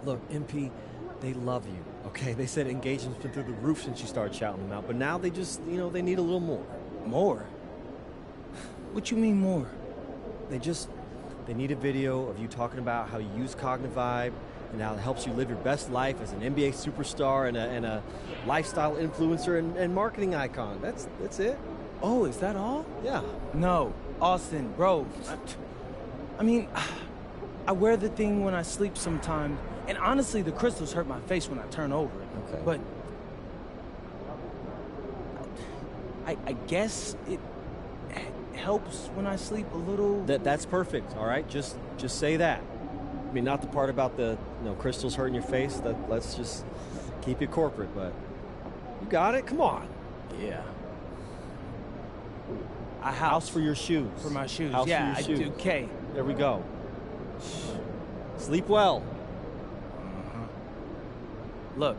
Speaker 11: Look, MP, they love you, okay? They said engagement's been through the roof since you started shouting them out, but now they just, they need a little more.
Speaker 10: More? What you mean more?
Speaker 11: They need a video of you talking about how you use Cognivibe and how it helps you live your best life as an NBA superstar and a lifestyle influencer and marketing icon. That's it.
Speaker 10: Oh, is that all?
Speaker 11: Yeah.
Speaker 10: No, Austin, bro. I mean, I wear the thing when I sleep sometimes, and honestly, the crystals hurt my face when I turn over it.
Speaker 11: Okay.
Speaker 10: But I guess it helps when I sleep a little.
Speaker 11: That's perfect. All right, just say that. I mean, not the part about the crystals hurting your face. Let's just keep it corporate. But you got it. Come on.
Speaker 10: Yeah.
Speaker 11: A house for your shoes.
Speaker 10: For my shoes.
Speaker 11: House
Speaker 10: yeah,
Speaker 11: for your shoes.
Speaker 10: I do. Okay.
Speaker 11: There we go. Sleep well.
Speaker 10: Look,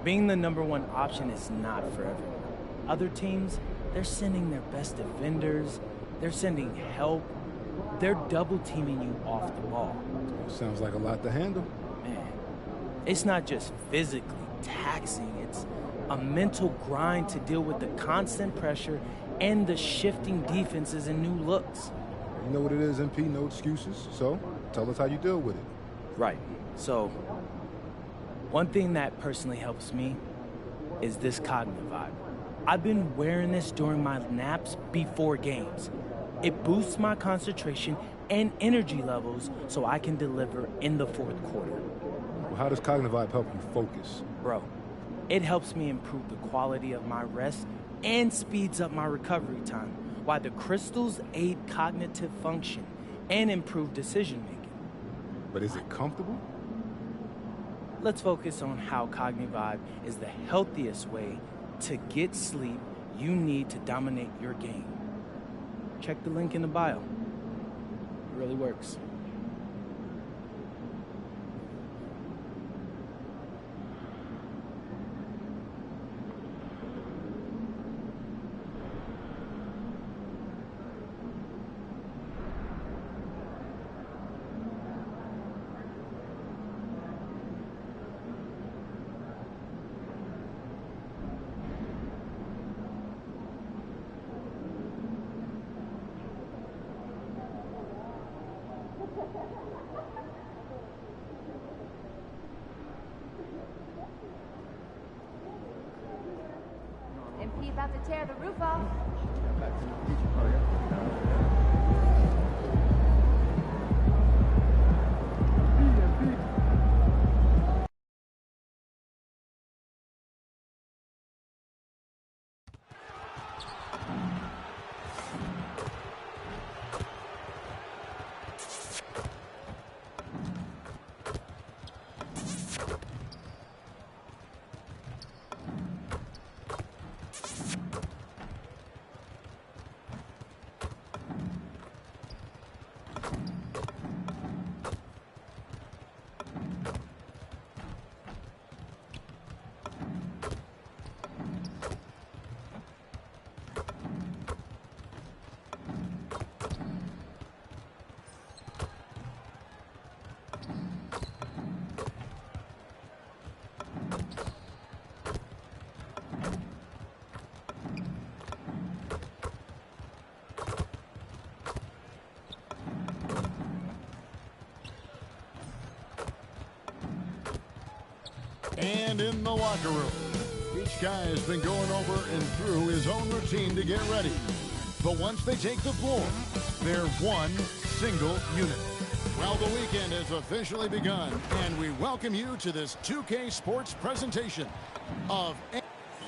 Speaker 10: being the #1 option is not for everyone. Other teams, they're sending their best defenders. They're sending help. They're double teaming you off the ball.
Speaker 8: Sounds like a lot to handle.
Speaker 10: Man, it's not just physically taxing. It's a mental grind to deal with the constant pressure and the shifting defenses and new looks.
Speaker 8: You know what it is, MP, no excuses. So, tell us how you deal with it.
Speaker 10: Right. So, one thing that personally helps me is this Cognivibe. I've been wearing this during my naps before games. It boosts my concentration and energy levels so I can deliver in the fourth quarter.
Speaker 8: Well, how does Cognivibe help you focus?
Speaker 10: Bro, it helps me improve the quality of my rest and speeds up my recovery time, while the crystals aid cognitive function and improve decision-making.
Speaker 8: But is it comfortable?
Speaker 10: Let's focus on how Cognivibe is the healthiest way to get sleep you need to dominate your game. Check the link in the bio. It really works.
Speaker 9: MP about to tear the roof off.
Speaker 12: And in the locker room, each guy has been going over and through his own routine to get ready. But once they take the floor, they're one single unit. Well, the weekend has officially begun, and we welcome you to this 2K Sports presentation of...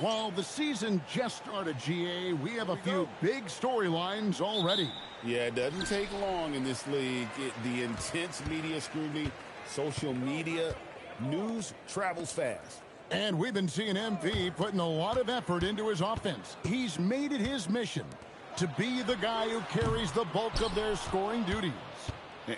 Speaker 12: While the season just started, GA, we have a few big storylines already.
Speaker 13: Yeah, it doesn't take long in this league. The intense media scrutiny, social media, news travels fast.
Speaker 12: And we've been seeing MP putting a lot of effort into his offense. He's made it his mission to be the guy who carries the bulk of their scoring duties.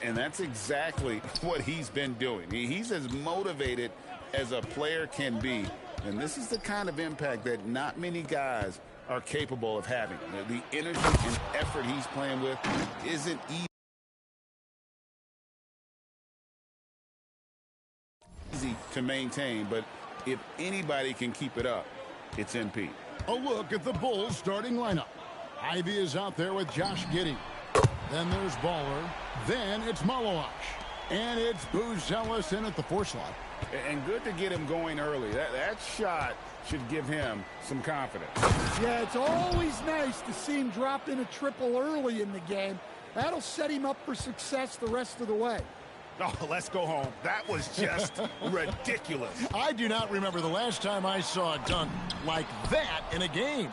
Speaker 13: And that's exactly what he's been doing. He's as motivated as a player can be. And this is the kind of impact that not many guys are capable of having. The energy and effort he's playing with isn't easy. to maintain, but if anybody can keep it up, it's MP.
Speaker 12: A look at the Bulls starting lineup. Ivy is out there with Josh Giddey. Then there's Baller. Then it's Malowach. And it's Buzelis in at the 4 slot.
Speaker 13: And good to get him going early. That shot should give him some confidence.
Speaker 14: Yeah, it's always nice to see him drop in a triple early in the game. That'll set him up for success the rest of the way.
Speaker 1: Oh, let's go home. That was just ridiculous.
Speaker 12: I do not remember the last time I saw a dunk like that in a game.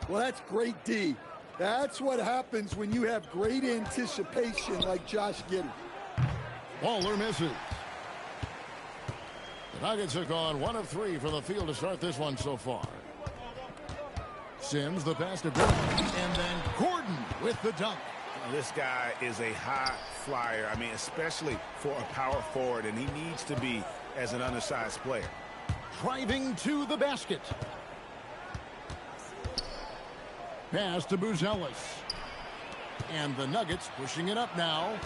Speaker 14: Well, that's great D. That's what happens when you have great anticipation like Josh Giddey.
Speaker 12: Waller misses. The Nuggets have gone 1 of 3 from the field to start this one so far. Sims, the pass to Gordon, and then Gordon with the dunk.
Speaker 1: This guy is a high flyer. I mean, especially for a power forward, and he needs to be as an undersized player.
Speaker 12: Driving to the basket. Pass to Buzelis. And the Nuggets pushing it up now.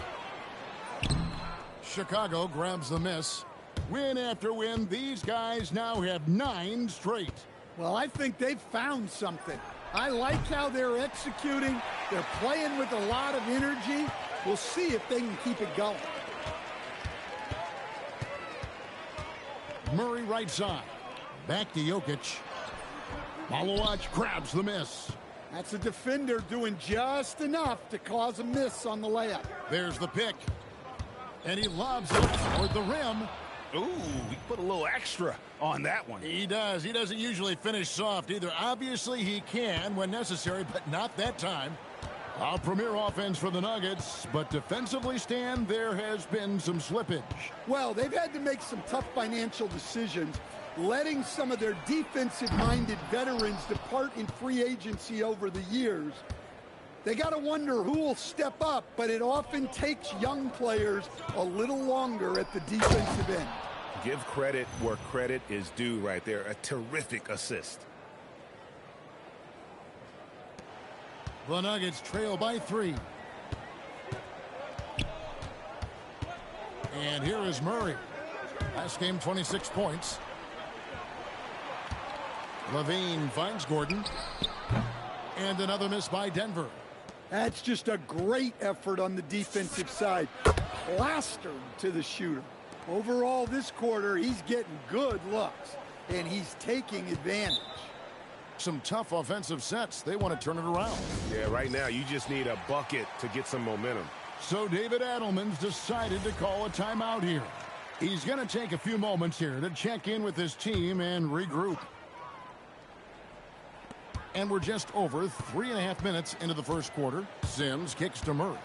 Speaker 12: Chicago grabs the miss. Win after win, these guys now have 9 straight.
Speaker 14: Well, I think they've found something. I like how they're executing. They're playing with a lot of energy. We'll see if they can keep it going.
Speaker 12: Murray right side. Back to Jokic. Malowach grabs the miss.
Speaker 14: That's a defender doing just enough to cause a miss on the layup.
Speaker 12: There's the pick. And he lobs it toward the rim.
Speaker 1: Ooh, he put a little extra on that one.
Speaker 12: He does. He doesn't usually finish soft either. Obviously, he can when necessary, but not that time. A premier offense for the Nuggets, but defensively, Stan, there has been some slippage.
Speaker 14: Well, they've had to make some tough financial decisions, letting some of their defensive-minded veterans depart in free agency over the years. They got to wonder who will step up, but it often takes young players a little longer at the defensive end.
Speaker 1: Give credit where credit is due right there. A terrific assist.
Speaker 12: The Nuggets trail by 3. And here is Murray. Last game, 26 points. Levine finds Gordon. And another miss by Denver.
Speaker 14: That's just a great effort on the defensive side. Plastered to the shooter. Overall, this quarter, he's getting good looks, and he's taking advantage.
Speaker 12: Some tough offensive sets. They want to turn it around.
Speaker 1: Yeah, right now, you just need a bucket to get some momentum.
Speaker 12: So David Adelman's decided to call a timeout here. He's going to take a few moments here to check in with his team and regroup. And we're just over 3.5 minutes into the first quarter. Sims kicks to Murray.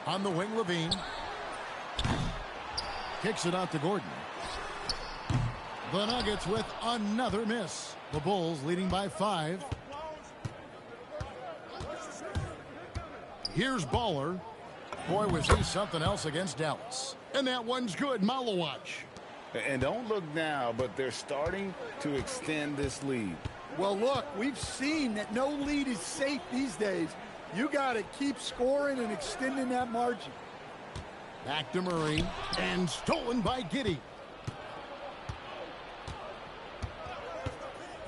Speaker 12: On the wing, Levine. Kicks it out to Gordon. The Nuggets with another miss. The Bulls leading by 5. Here's Baller. Boy, was he something else against Dallas. And that one's good. Malowach.
Speaker 13: And don't look now, but they're starting to extend this lead.
Speaker 14: Well, look, we've seen that no lead is safe these days. You got to keep scoring and extending that margin.
Speaker 12: Back to Murray, and stolen by Giddey.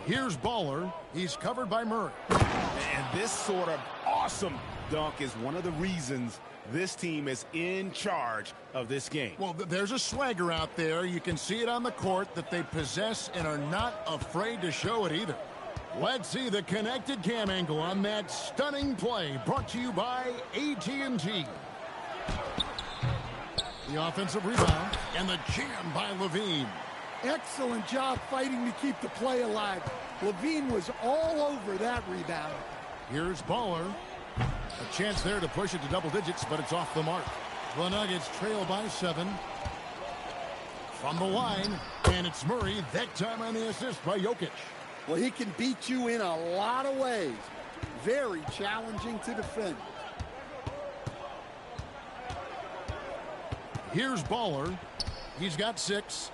Speaker 12: Here's Baller. He's covered by Murray.
Speaker 1: And this sort of awesome dunk is one of the reasons this team is in charge of this game.
Speaker 12: Well, there's a swagger out there. You can see it on the court that they possess and are not afraid to show it either. Let's see the connected cam angle on that stunning play, brought to you by AT&T. The offensive rebound and the jam by Levine.
Speaker 14: Excellent job fighting to keep the play alive. Levine was all over that rebound.
Speaker 12: Here's Baller. A chance there to push it to double digits, but it's off the mark. The Nuggets trail by 7. From the line, and it's Murray, that time on the assist by Jokic.
Speaker 14: Well, he can beat you in a lot of ways. Very challenging to defend.
Speaker 12: Here's Baller. He's got 6.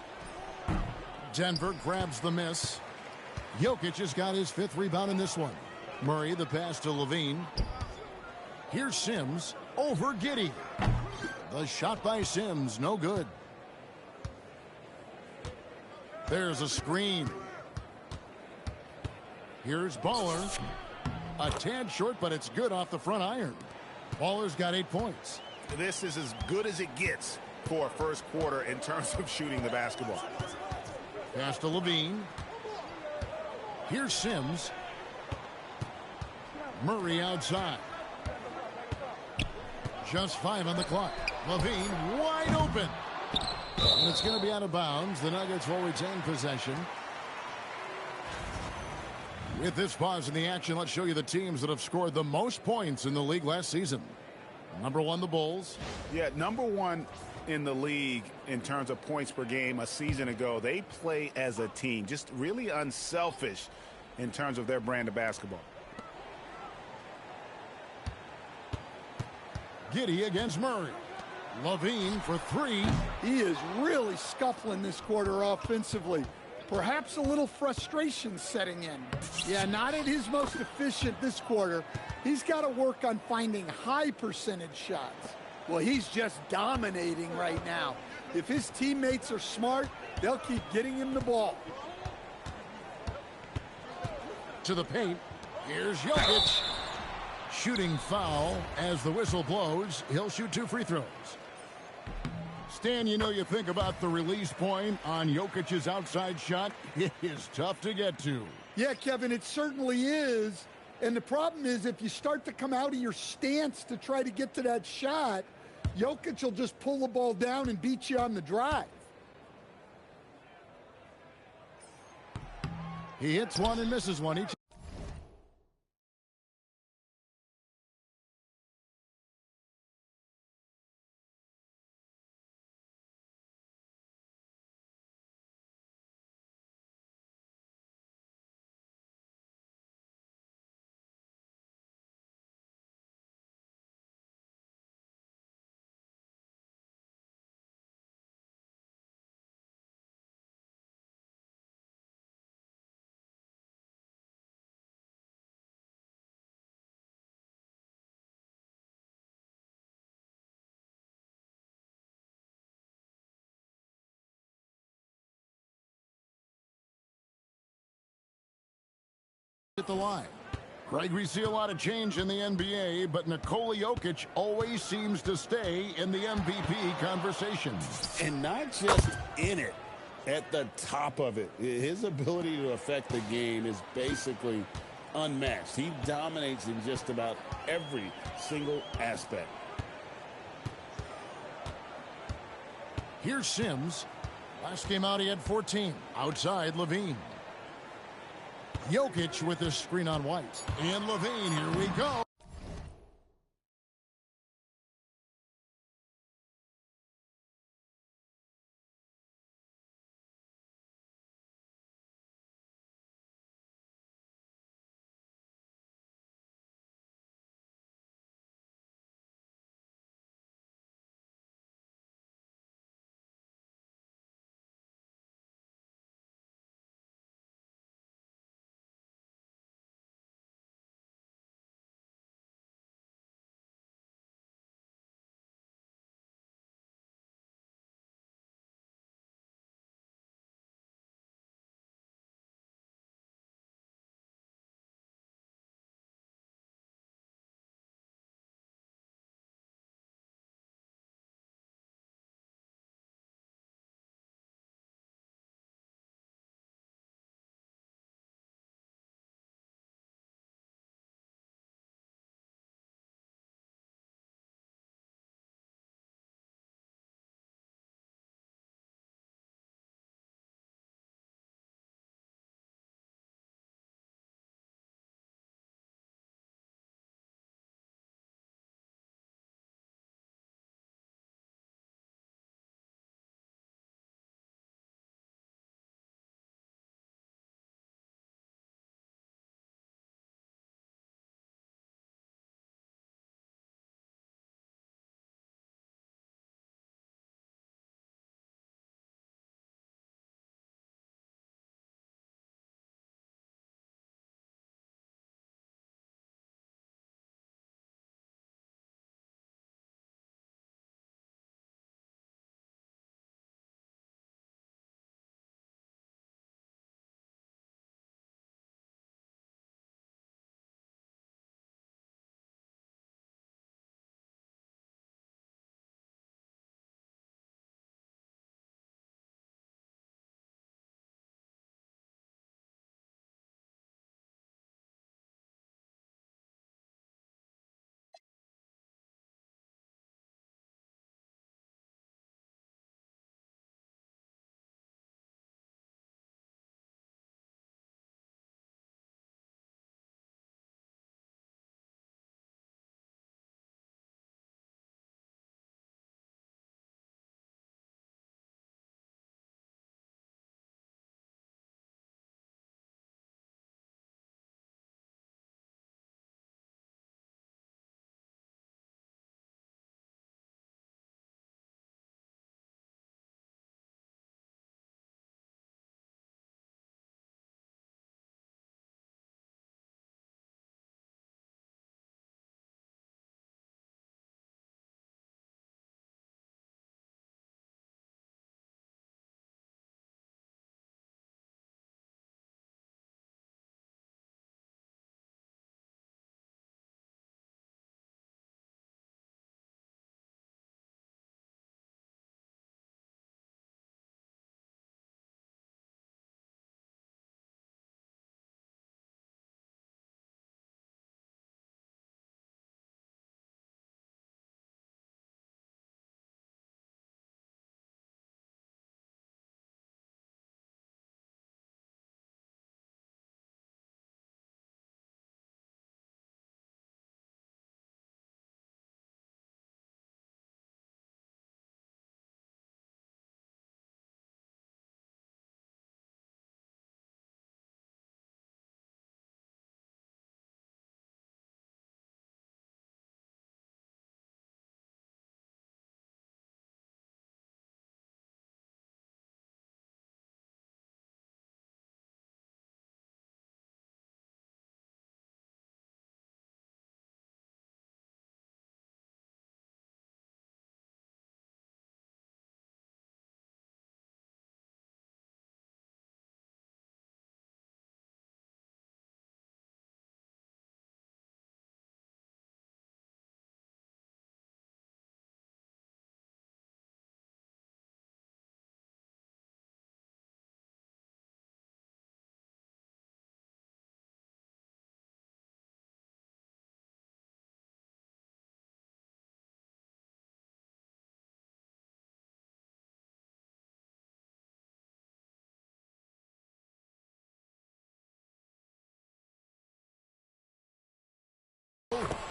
Speaker 12: Denver grabs the miss. Jokic has got his 5th rebound in this one. Murray, the pass to Levine. Here's Sims over Giddey. The shot by Sims, no good. There's a screen. Here's Baller. A tad short, but it's good off the front iron. Baller's got 8 points.
Speaker 13: This is as good as it gets for a first quarter in terms of shooting the basketball.
Speaker 12: Pass to Levine. Here's Sims. Murray outside. Just 5 on the clock. Levine wide open. And it's going to be out of bounds. The Nuggets will retain possession. With this pause in the action, let's show you the teams that have scored the most points in the league last season. Number 1, the Bulls.
Speaker 13: Yeah, number 1 in the league in terms of points per game a season ago. They play as a team, just really unselfish in terms of their brand of basketball.
Speaker 12: Giddey against Murray. Levine for 3.
Speaker 14: He is really scuffling this quarter offensively. Perhaps a little frustration setting in. Yeah, not at his most efficient this quarter. He's got to work on finding high percentage shots. Well, he's just dominating right now. If his teammates are smart, they'll keep getting him the ball.
Speaker 12: To the paint. Here's Jokic. Shooting foul as the whistle blows. He'll shoot 2 free throws. Stan, you know, you think about the release point on Jokic's outside shot. It is tough to get to.
Speaker 14: Yeah, Kevin, it certainly is. And the problem is if you start to come out of your stance to try to get to that shot, Jokic will just pull the ball down and beat you on the drive.
Speaker 12: He hits one and misses one each. At the line. Greg, we see a lot of change in the NBA, but Nikola Jokic always seems to stay in the MVP conversation.
Speaker 13: And not just in it, at the top of it. His ability to affect the game is basically unmatched. He dominates in just about every single aspect.
Speaker 12: Here's Sims. Last game out, he had 14. Outside, Levine. Jokic with the screen on White. And Levine, here we go.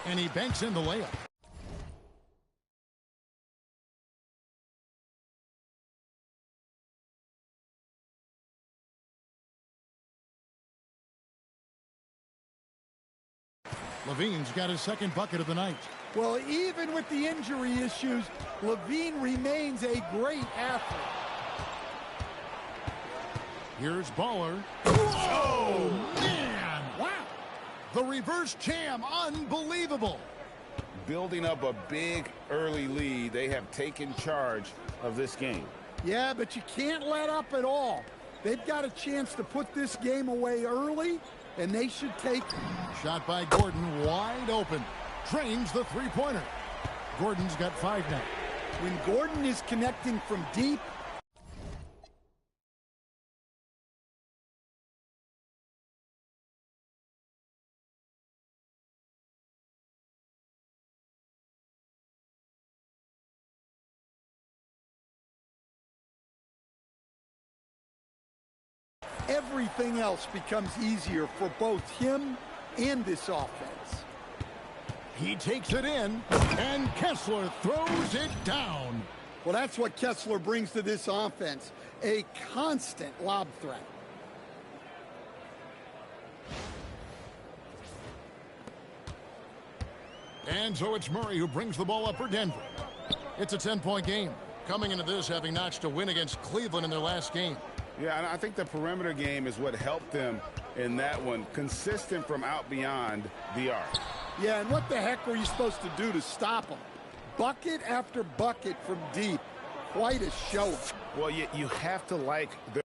Speaker 12: And he banks in the layup. Levine's got his second bucket of the night.
Speaker 14: Well, even with the injury issues, Levine remains a great athlete.
Speaker 12: Here's Baller. Oh, man! Wow! The reverse jam, unbelievable!
Speaker 13: Building up a big early lead, they have taken charge of this game.
Speaker 14: Yeah, but you can't let up at all. They've got a chance to put this game away early, and they should take it.
Speaker 12: Shot by Gordon, wide open. Drains the three-pointer. Gordon's got 5 now.
Speaker 14: When Gordon is connecting from deep, everything else becomes easier for both him and this offense.
Speaker 12: He takes it in, and Kessler throws it down.
Speaker 14: Well, that's what Kessler brings to this offense, a constant lob threat.
Speaker 12: And so it's Murray who brings the ball up for Denver. It's a 10-point game, coming into this having notched a win against Cleveland in their last game.
Speaker 13: Yeah, and I think the perimeter game is what helped them in that one. Consistent from out beyond the arc.
Speaker 14: Yeah, and what the heck were you supposed to do to stop them? Bucket after bucket from deep. Quite a show.
Speaker 13: Well, you have to like the